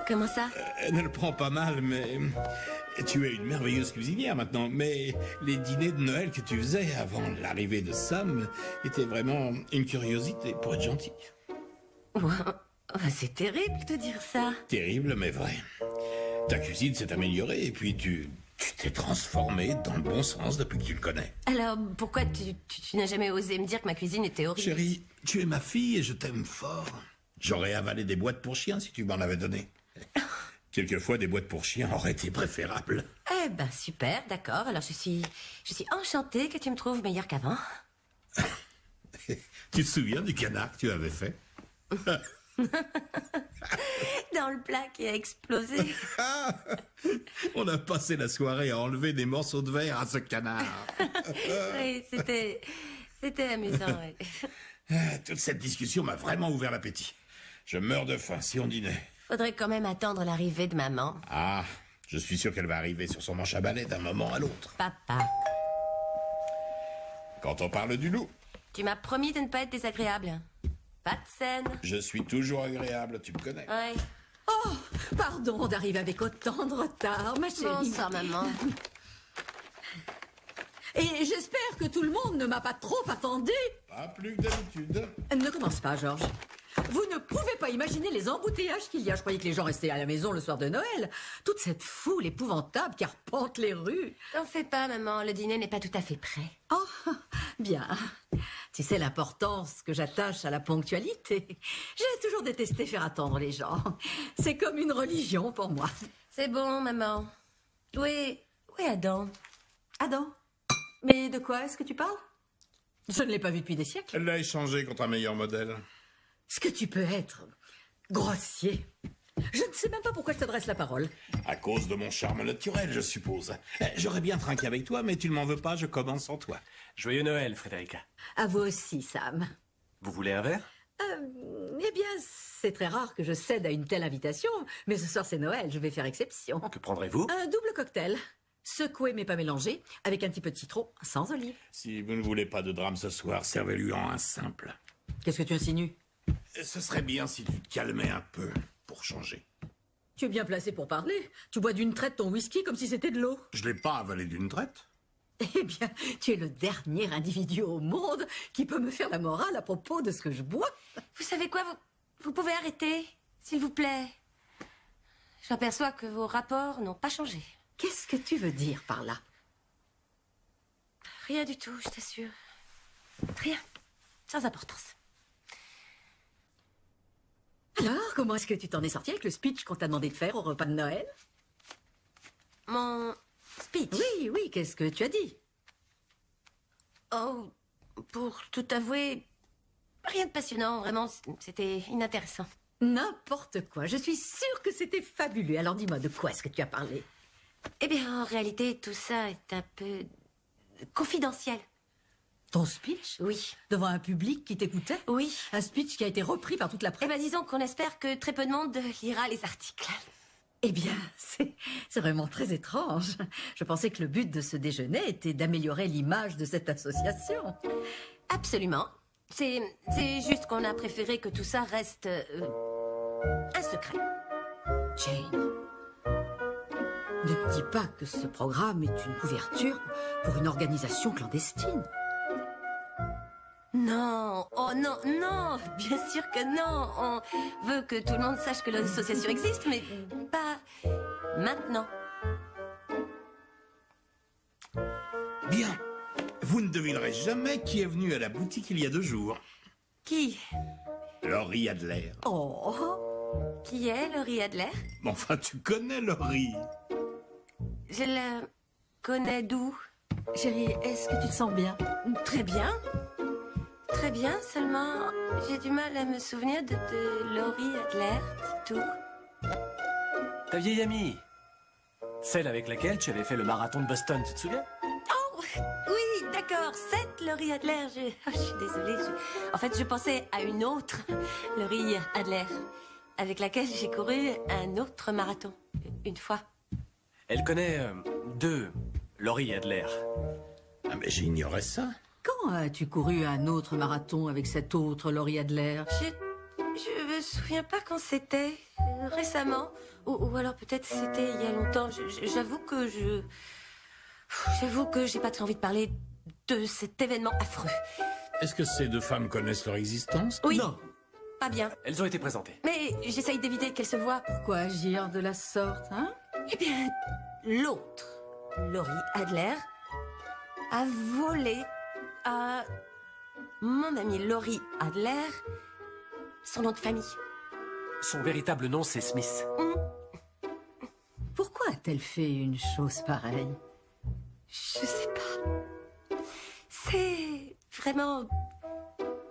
Comment ça? Ne le prends pas mal, mais... Tu es une merveilleuse cuisinière maintenant, mais les dîners de Noël que tu faisais avant l'arrivée de Sam étaient vraiment une curiosité, pour être gentil. C'est terrible de dire ça. Terrible, mais vrai. Ta cuisine s'est améliorée et puis tu t'es transformé dans le bon sens depuis que tu le connais. Alors, pourquoi tu n'as jamais osé me dire que ma cuisine était horrible? Chérie, tu es ma fille et je t'aime fort. J'aurais avalé des boîtes pour chiens si tu m'en avais donné. Quelquefois, des boîtes pour chiens auraient été préférables. Eh ben, super, d'accord. Alors, je suis enchantée que tu me trouves meilleure qu'avant. Tu te souviens du canard que tu avais fait? Dans le plat qui a explosé. On a passé la soirée à enlever des morceaux de verre à ce canard. Oui, c'était amusant, oui. Toute cette discussion m'a vraiment ouvert l'appétit. Je meurs de faim si on dînait. Faudrait quand même attendre l'arrivée de maman. Ah, Je suis sûr qu'elle va arriver sur son manche à balai d'un moment à l'autre. Papa, Quand on parle du loup, tu m'as promis de ne pas être désagréable. Pas de scène. je suis toujours agréable, tu me connais. Ouais. Oh, pardon d'arriver avec autant de retard, ma chérie. Bonsoir, maman. Et j'espère que tout le monde ne m'a pas trop attendu. Pas plus que d'habitude. Ne commence pas, Georges. Vous ne pouvez pas imaginer les embouteillages qu'il y a. Je croyais que les gens restaient à la maison le soir de Noël. Toute cette foule épouvantable qui arpente les rues. T'en fais pas, maman. Le dîner n'est pas tout à fait prêt. Oh, bien. Tu sais l'importance que j'attache à la ponctualité. J'ai toujours détesté faire attendre les gens. C'est comme une religion pour moi. C'est bon, maman. Où est Adam? Adam? Mais de quoi est-ce que tu parles? Je ne l'ai pas vu depuis des siècles. Elle l'a échangé contre un meilleur modèle. Est-ce que tu peux être grossier? Je ne sais même pas pourquoi je t'adresse la parole. À cause de mon charme naturel, je suppose. J'aurais bien trinqué avec toi, mais tu ne m'en veux pas, je commence sans toi. Joyeux Noël, Frédérica. À vous aussi, Sam. Vous voulez un verre? Eh bien, c'est très rare que je cède à une telle invitation, mais ce soir c'est Noël, je vais faire exception. Que prendrez-vous? Un double cocktail. Secoué mais pas mélangé, avec un petit peu de citron, sans olive. Si vous ne voulez pas de drame ce soir, servez-lui en un simple. Qu'est-ce que tu insinues? Ce serait bien si tu te calmais un peu, pour changer. Tu es bien placé pour parler. Tu bois d'une traite ton whisky comme si c'était de l'eau. Je l'ai pas avalé d'une traite. Eh bien, tu es le dernier individu au monde qui peut me faire la morale à propos de ce que je bois. Vous savez quoi, vous pouvez arrêter, s'il vous plaît. Je m'aperçois que vos rapports n'ont pas changé. Qu'est-ce que tu veux dire par là? Rien du tout, je t'assure. Rien. Sans importance. Alors, comment est-ce que tu t'en es sorti avec le speech qu'on t'a demandé de faire au repas de Noël? Mon speech? Oui, qu'est-ce que tu as dit? Oh, pour tout avouer, rien de passionnant, vraiment, c'était inintéressant. N'importe quoi, je suis sûre que c'était fabuleux. Alors dis-moi, de quoi est-ce que tu as parlé? Eh bien, en réalité, tout ça est un peu confidentiel. Ton speech? Oui. Devant un public qui t'écoutait? Oui. Un speech qui a été repris par toute la Eh presse? bien, disons qu'on espère que très peu de monde lira les articles. Eh bien, c'est vraiment très étrange. Je pensais que le but de ce déjeuner était d'améliorer l'image de cette association. Absolument. C'est juste qu'on a préféré que tout ça reste un secret. Jane, ne me dis pas que ce programme est une couverture pour une organisation clandestine. Non, oh non, non, bien sûr que non. On veut que tout le monde sache que l'association existe, mais pas maintenant. Bien. Vous ne devinerez jamais qui est venu à la boutique il y a 2 jours. Qui? Laurie Adler. Oh, Qui est Laurie Adler? Enfin, tu connais Laurie. Je la connais d'où? chérie, est-ce que tu te sens bien? Très bien. Très bien, seulement j'ai du mal à me souvenir de Laurie Adler, c'est tout. Ta vieille amie. Celle avec laquelle tu avais fait le marathon de Boston, tu te souviens? Oh, oui, d'accord, cette Laurie Adler. Je suis désolée. En fait, je pensais à une autre Laurie Adler, avec laquelle j'ai couru un autre marathon, une fois. Elle connaît 2 Laurie Adler. Ah, mais j'ignorais ça. Quand as-tu couru un autre marathon avec cette autre Laurie Adler? Je me souviens pas quand c'était. Récemment. Ou alors peut-être c'était il y a longtemps. J'avoue que j'ai pas très envie de parler de cet événement affreux. Est-ce que ces 2 femmes connaissent leur existence? Oui. Non. Pas bien. Elles ont été présentées. Mais j'essaye d'éviter qu'elles se voient. Pourquoi agir de la sorte, hein? Eh bien, l'autre, Laurie Adler, a volé à mon amie Laurie Adler son nom de famille. Son véritable nom, c'est Smith. Pourquoi a-t-elle fait une chose pareille? Je sais pas. C'est vraiment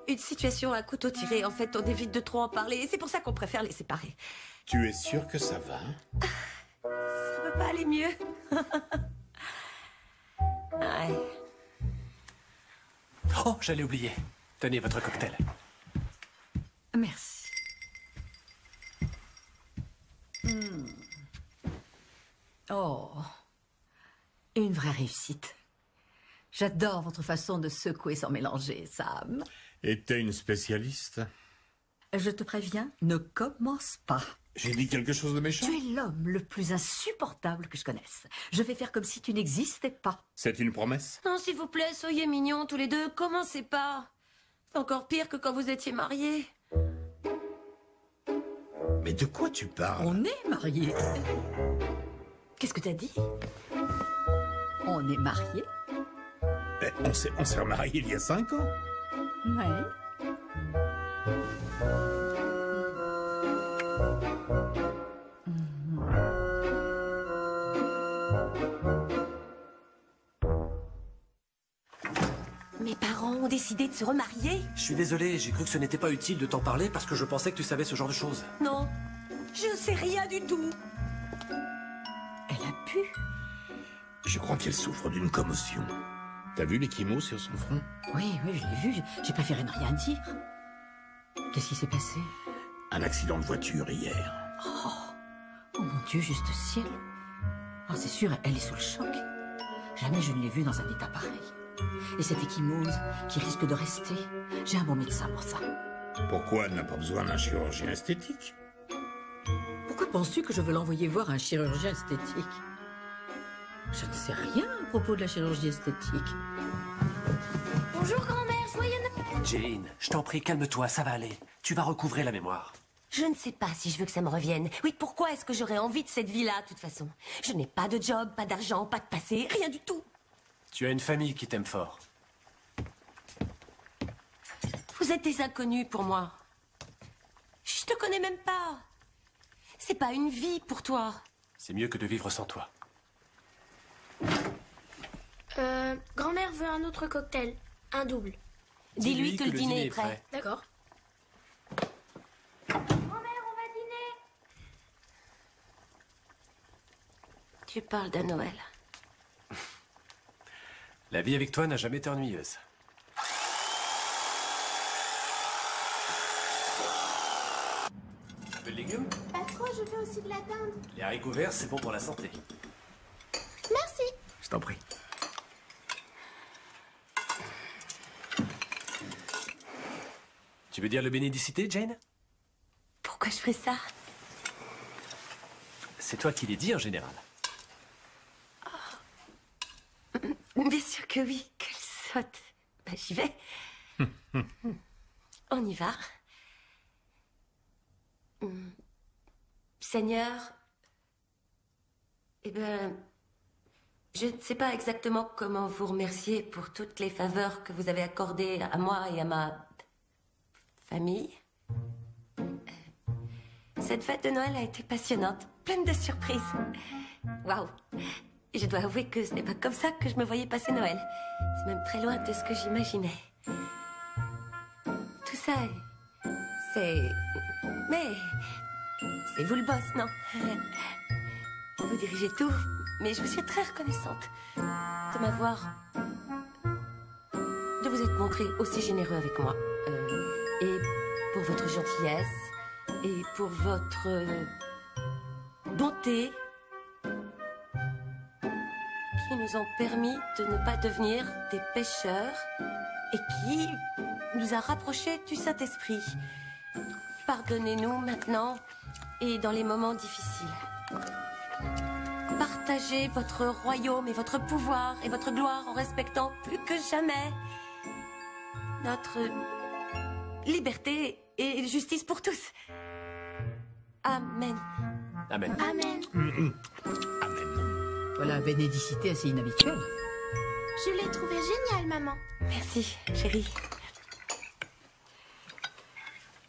une situation à couteau tiré. En fait, on évite de trop en parler et c'est pour ça qu'on préfère les séparer. Tu es sûr que ça va? Ça peut pas aller mieux. Ouais. Oh, j'allais oublier. Tenez votre cocktail. Merci. Oh, une vraie réussite. J'adore votre façon de secouer sans mélanger, Sam. Et t'es une spécialiste? Je te préviens, ne commence pas. J'ai dit quelque chose de méchant? Tu es l'homme le plus insupportable que je connaisse. Je vais faire comme si tu n'existais pas. C'est une promesse? Non, s'il vous plaît, soyez mignons tous les deux. Commencez pas. C'est encore pire que quand vous étiez mariés. Mais de quoi tu parles? On est mariés. Qu'est-ce que t'as dit? On est mariés? On s'est remariés il y a 5 ans. Oui. Mes parents ont décidé de se remarier? Je suis désolé, j'ai cru que ce n'était pas utile de t'en parler parce que je pensais que tu savais ce genre de choses. Non, je sais rien du tout. Elle a pu. Je crois qu'elle souffre d'une commotion. T'as vu l'échymose sur son front? Oui, je l'ai vu. J'ai préféré ne rien dire. Qu'est-ce qui s'est passé? Un accident de voiture hier. Oh mon Dieu, juste ciel. Oh, c'est sûr, elle est sous le choc. Jamais je ne l'ai vue dans un état pareil. Et cette échymose qui risque de rester, j'ai un bon médecin pour ça. Pourquoi elle n'a pas besoin d'un chirurgien esthétique? Pourquoi penses-tu que je veux l'envoyer voir un chirurgien esthétique? Je ne sais rien à propos de la chirurgie esthétique. Bonjour, grand-mère, joyeux Noël. Jane, je t'en prie, calme-toi, ça va aller. Tu vas recouvrer la mémoire. Je ne sais pas si je veux que ça me revienne. Oui, pourquoi est-ce que j'aurais envie de cette vie-là, de toute façon? Je n'ai pas de job, pas d'argent, pas de passé, rien du tout. Tu as une famille qui t'aime fort. Vous êtes des inconnus pour moi. Je te connais même pas. C'est pas une vie pour toi. C'est mieux que de vivre sans toi. Grand-mère veut un autre cocktail. Un double. Dis-lui que le dîner est prêt. D'accord. Grand-mère, on va dîner. Tu parles d'un Noël. La vie avec toi n'a jamais été ennuyeuse. Un peu de légumes? Pas trop, je veux aussi de la dinde. Les haricots verts, c'est bon pour la santé. Merci. Je t'en prie. Tu veux dire le bénédicité, Jane? Pourquoi je ferais ça? C'est toi qui l'as dit en général. Bien sûr que oui, qu'elle saute. Ben, j'y vais. On y va. Seigneur, eh ben, je ne sais pas exactement comment vous remercier pour toutes les faveurs que vous avez accordées à moi et à ma famille. Cette fête de Noël a été passionnante, pleine de surprises. Waouh! Je dois avouer que ce n'est pas comme ça que je me voyais passer Noël. C'est même très loin de ce que j'imaginais. Tout ça, c'est... Mais... c'est vous le boss, non? Vous dirigez tout, mais je vous suis très reconnaissante de m'avoir... de vous être montré aussi généreux avec moi. Et pour votre gentillesse, et pour votre... bonté... qui nous ont permis de ne pas devenir des pécheurs et qui nous a rapprochés du Saint-Esprit. Pardonnez-nous maintenant et dans les moments difficiles. Partagez votre royaume et votre pouvoir et votre gloire en respectant plus que jamais notre liberté et justice pour tous. Amen. Amen. Amen. Voilà un bénédicité assez inhabituel. Je l'ai trouvé génial, maman. Merci, chérie.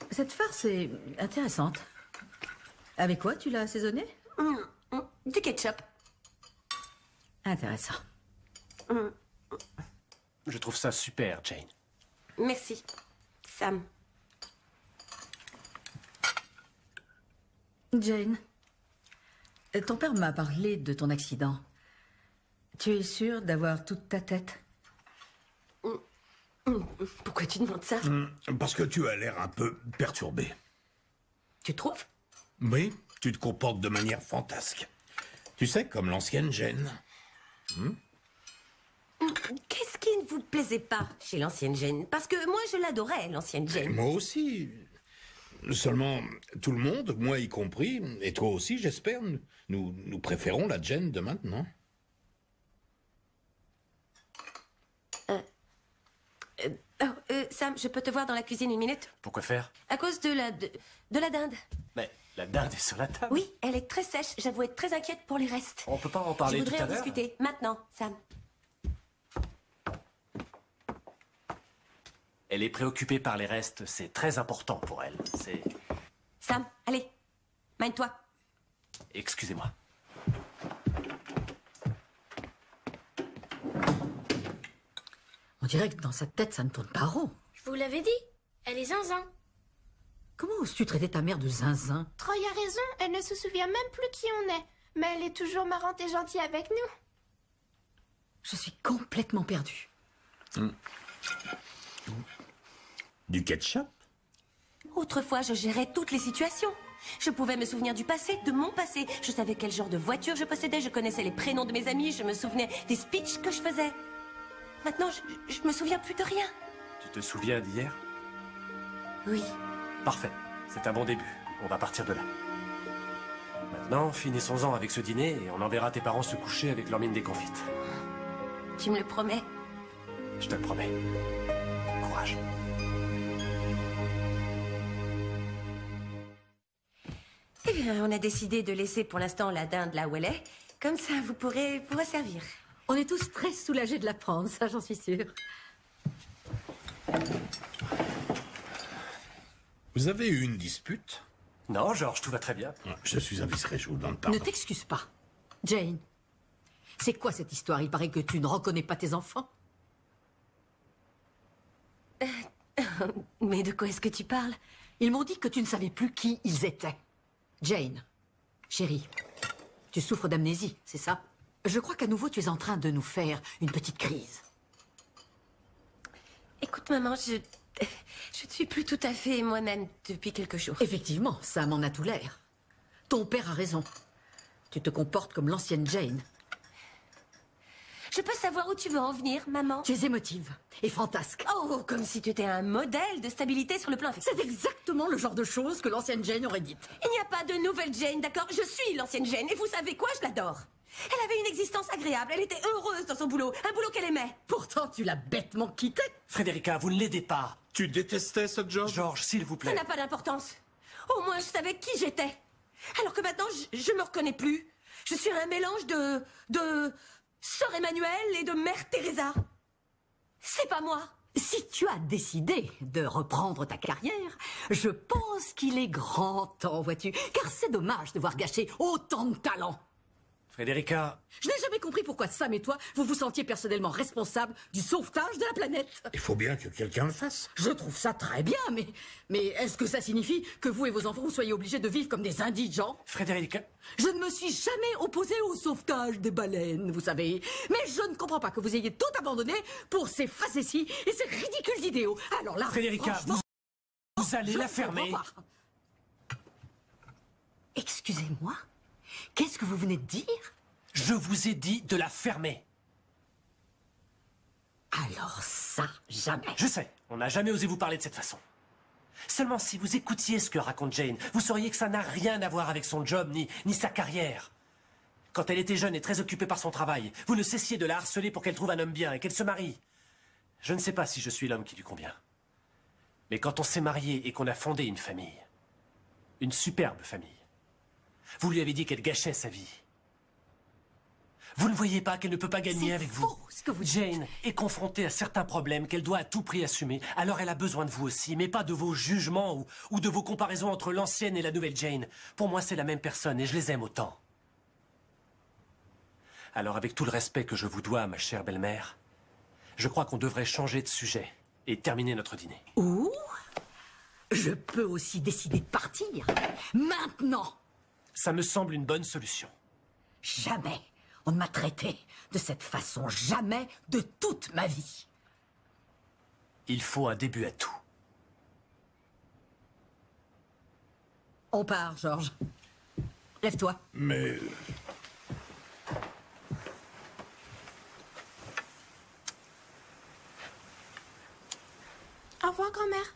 Cette farce est intéressante. Avec quoi tu l'as assaisonnée? Du ketchup. Intéressant. Je trouve ça super, Jane. Merci, Sam. Jane, ton père m'a parlé de ton accident. Tu es sûre d'avoir toute ta tête? Pourquoi tu demandes ça? Parce que tu as l'air un peu perturbé. Tu trouves? Oui, tu te comportes de manière fantasque. Tu sais, comme l'ancienne Jane. Qu'est-ce qui ne vous plaisait pas chez l'ancienne Jane? Parce que moi, je l'adorais, l'ancienne Et Jane. moi aussi. Seulement, tout le monde, moi y compris, et toi aussi, j'espère, nous préférons la Jane de maintenant. Sam, je peux te voir dans la cuisine une minute? Pourquoi faire? À cause de la dinde. Mais la dinde est sur la table. Oui, elle est très sèche. J'avoue être très inquiète pour les restes. On peut pas en parler Je tout voudrais à en l'heure. discuter. Maintenant, Sam. Elle est préoccupée par les restes. C'est très important pour elle. C'est... Sam, allez. Mène-toi. Excusez-moi. On dirait que dans sa tête, ça ne tourne pas rond. Je vous l'avais dit, elle est zinzin. Comment oses-tu traiter ta mère de zinzin? Troy a raison, elle ne se souvient même plus qui on est. Mais elle est toujours marrante et gentille avec nous. Je suis complètement perdue. Du ketchup? Autrefois, je gérais toutes les situations. Je pouvais me souvenir du passé, de mon passé. Je savais quel genre de voiture je possédais, je connaissais les prénoms de mes amis, je me souvenais des speeches que je faisais. Maintenant, je me souviens plus de rien. Tu te souviens d'hier? Oui. Parfait. C'est un bon début. On va partir de là. Maintenant, finissons-en avec ce dîner et on enverra tes parents se coucher avec leur mine déconfite. Tu me le promets? Je te le promets. Courage. Eh bien, on a décidé de laisser pour l'instant la dinde là où elle est. Comme ça, vous pourrez vous resservir. On est tous très soulagés de l'apprendre, ça j'en suis sûre. Vous avez eu une dispute? Non, George, tout va très bien. Je suis un vice-réjout dans le Ne pardon. t'excuse pas. Jane, c'est quoi cette histoire? Il paraît que tu ne reconnais pas tes enfants. Mais de quoi est-ce que tu parles? Ils m'ont dit que tu ne savais plus qui ils étaient. Jane, chérie, tu souffres d'amnésie, c'est ça? Je crois qu'à nouveau tu es en train de nous faire une petite crise. Écoute, maman, je ne suis plus tout à fait moi-même depuis quelques jours. Effectivement, ça m'en a tout l'air. Ton père a raison. Tu te comportes comme l'ancienne Jane. Je peux savoir où tu veux en venir, maman? Tu es émotive et fantasque. Oh, comme si tu étais un modèle de stabilité sur le plan affectif. C'est exactement le genre de choses que l'ancienne Jane aurait dites. Il n'y a pas de nouvelle Jane, d'accord? Je suis l'ancienne Jane, et vous savez quoi? Je l'adore. Elle avait une existence agréable, elle était heureuse dans son boulot, un boulot qu'elle aimait. Pourtant, tu l'as bêtement quittée. Frédérica, vous ne l'aidez pas. Tu détestais ce job? George, s'il vous Ça plaît. n'a pas d'importance. Au moins, je savais qui j'étais. Alors que maintenant, je me reconnais plus. Je suis un mélange de Sœur Emmanuelle et de Mère Teresa. C'est pas moi. Si tu as décidé de reprendre ta carrière, je pense qu'il est grand temps, vois-tu, car c'est dommage de voir gâcher autant de talent. Frédérica, Je n'ai jamais compris pourquoi Sam et toi, vous vous sentiez personnellement responsable du sauvetage de la planète. Il faut bien que quelqu'un le fasse. Je trouve ça très bien, mais est-ce que ça signifie que vous et vos enfants vous soyez obligés de vivre comme des indigents? Frédérica, Je ne me suis jamais opposée au sauvetage des baleines, vous savez. Mais je ne comprends pas que vous ayez tout abandonné pour ces facéties et ces ridicules idéaux. Alors là, Frédérica, franchement, vous allez je la ne fermer. comprends pas. Excusez-moi, qu'est-ce que vous venez de dire? Je vous ai dit de la fermer. Alors ça, jamais. Je sais, on n'a jamais osé vous parler de cette façon. Seulement si vous écoutiez ce que raconte Jane, vous sauriez que ça n'a rien à voir avec son job ni sa carrière. Quand elle était jeune et très occupée par son travail, vous ne cessiez de la harceler pour qu'elle trouve un homme bien et qu'elle se marie. Je ne sais pas si je suis l'homme qui lui convient. Mais quand on s'est marié et qu'on a fondé une famille, une superbe famille, vous lui avez dit qu'elle gâchait sa vie. Vous ne voyez pas qu'elle ne peut pas gagner avec vous? Ce que vous dites. Jane est confrontée à certains problèmes qu'elle doit à tout prix assumer. Alors elle a besoin de vous aussi, mais pas de vos jugements ou de vos comparaisons entre l'ancienne et la nouvelle Jane. Pour moi, c'est la même personne et je les aime autant. Alors avec tout le respect que je vous dois, ma chère belle-mère, je crois qu'on devrait changer de sujet et terminer notre dîner. Ou je peux aussi décider de partir. Maintenant. Ça me semble une bonne solution. Jamais on ne m'a traité de cette façon. Jamais de toute ma vie. Il faut un début à tout. On part, Georges. Lève-toi. Mais revoir, grand-mère.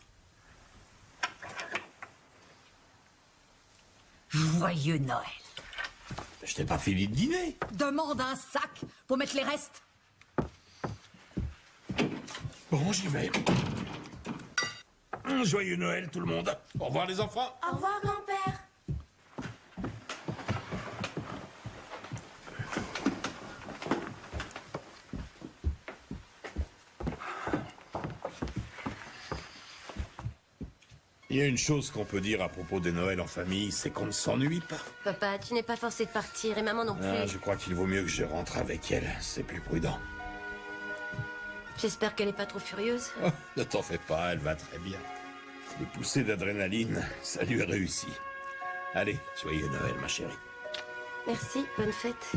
Joyeux Noël. Je t'ai pas fini de dîner. Demande un sac pour mettre les restes. Bon, j'y vais. Joyeux Noël, tout le monde. Au revoir, les enfants. Au revoir, grand-père. Il y a une chose qu'on peut dire à propos des Noëls en famille, c'est qu'on ne s'ennuie pas. Papa, tu n'es pas forcé de partir et maman non plus. Ah, je crois qu'il vaut mieux que je rentre avec elle. C'est plus prudent. J'espère qu'elle n'est pas trop furieuse. Oh, ne t'en fais pas, elle va très bien. Les poussées d'adrénaline, ça lui a réussi. Allez, joyeux Noël, ma chérie. Merci, bonne fête.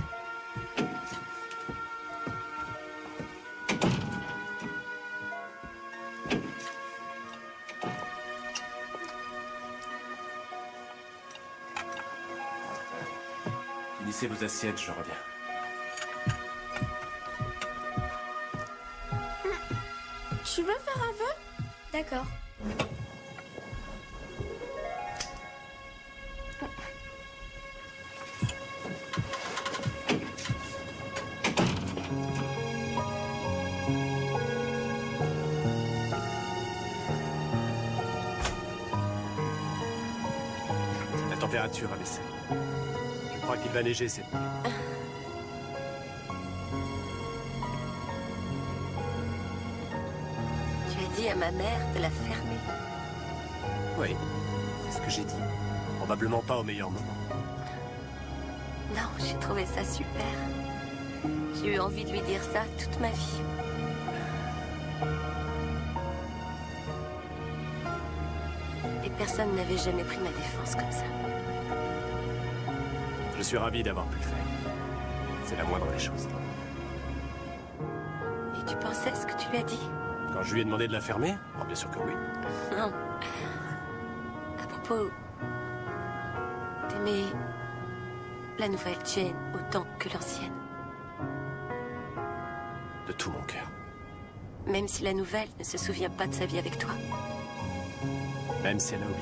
Finissez vos assiettes, je reviens. Tu veux faire un vœu? D'accord. La température a baissé. Je crois qu'il va neiger cette nuit. Tu as dit à ma mère de la fermer. Oui, c'est ce que j'ai dit. Probablement pas au meilleur moment. Non, j'ai trouvé ça super. J'ai eu envie de lui dire ça toute ma vie. Et personne n'avait jamais pris ma défense comme ça. Je suis ravi d'avoir pu le faire. C'est la moindre des choses. Et tu pensais ce que tu lui as dit? Quand je lui ai demandé de la fermer, oh, bien sûr que oui. Non. À propos... d'aimer la nouvelle Jane autant que l'ancienne. De tout mon cœur. Même si la nouvelle ne se souvient pas de sa vie avec toi. Même si elle a oublié.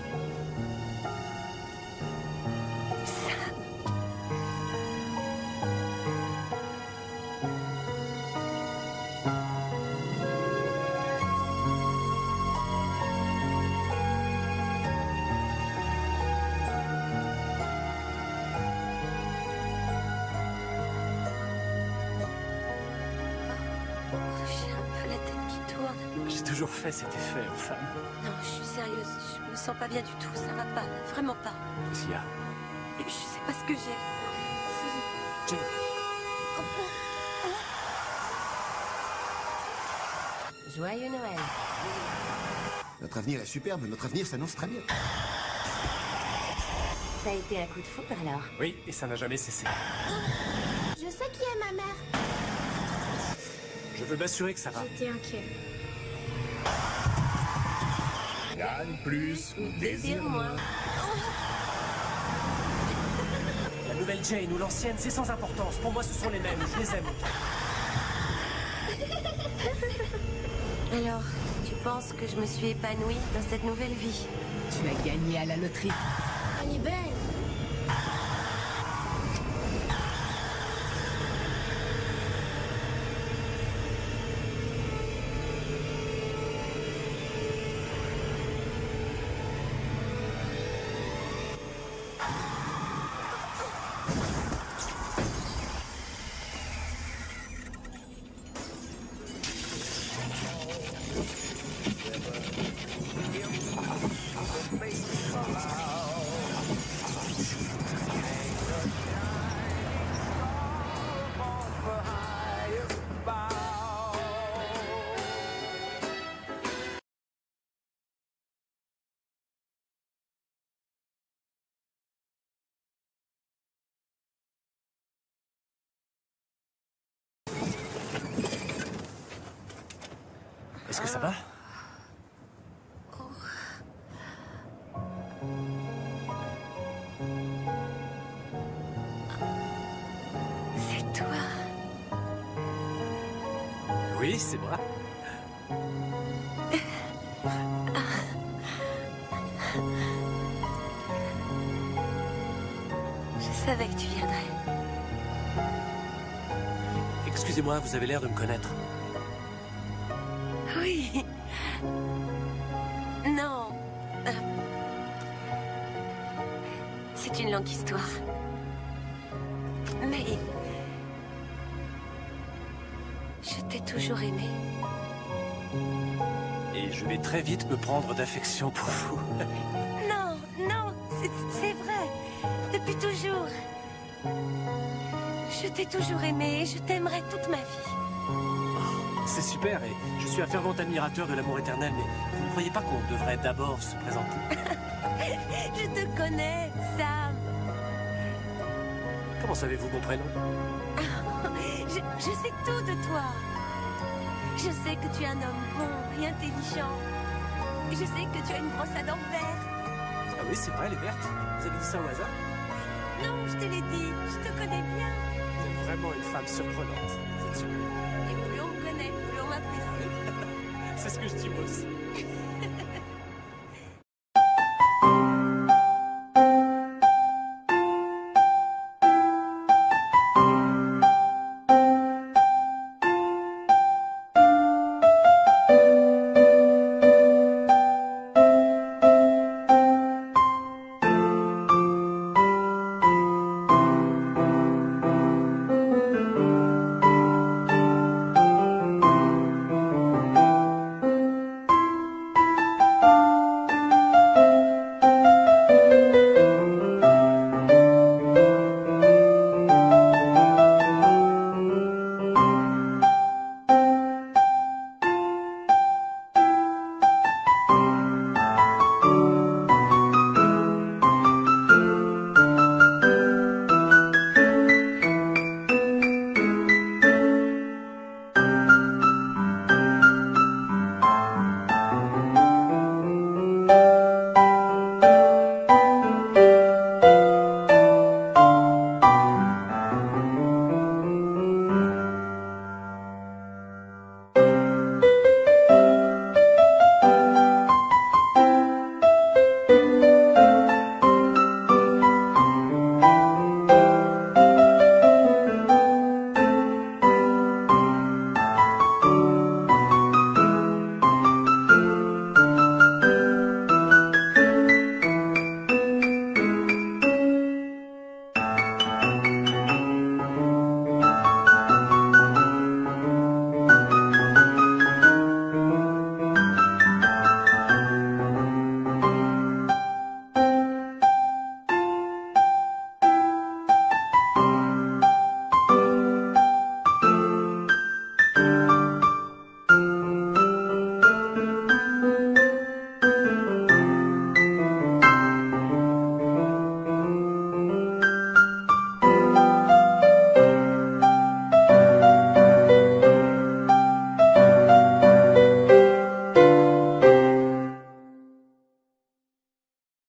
J'ai un peu la tête qui tourne. J'ai toujours fait cet effet aux femmes. Non, je suis sérieuse. Je me sens pas bien du tout. Ça va pas. Vraiment pas. Qu'est-ce qu'il y a? Je sais pas ce que j'ai. Jane. Joyeux Noël. Notre avenir est superbe, notre avenir s'annonce très bien. Ça a été un coup de foudre alors? Oui, et ça n'a jamais cessé. Je sais qui est ma mère. Je veux m'assurer que ça va. J'étais inquiet. Gagne plus ou désire moins. La nouvelle Jane ou l'ancienne, c'est sans importance. Pour moi, ce sont les mêmes. Je les aime. Alors, tu penses que je me suis épanouie dans cette nouvelle vie? Tu as gagné à la loterie. Elle est belle. Est-ce que ça va? C'est toi. Oui, c'est moi. savais que tu viendrais. Excusez-moi, vous avez l'air de me connaître. Oui. Non. C'est une longue histoire. Mais... je t'ai toujours aimé. Et je vais très vite me prendre d'affection pour vous. Non, non, c'est vrai. Depuis toujours. Je t'ai toujours aimé et je t'aimerai toute ma vie. C'est super et je suis un fervent admirateur de l'amour éternel, mais vous ne croyez pas qu'on devrait d'abord se présenter? Je te connais, Sam. Comment savez-vous mon prénom? Je sais tout de toi. Je sais que tu es un homme bon et intelligent. Et je sais que tu as une brosse à dents verte. Ah oui, c'est vrai, elle est verte. Vous avez dit ça au hasard? Non, je te l'ai dit, je te connais bien. Vous êtes vraiment une femme surprenante. Vous êtes sûr? Et plus on me connaît, plus on m'apprécie. C'est ce que je dis moi aussi.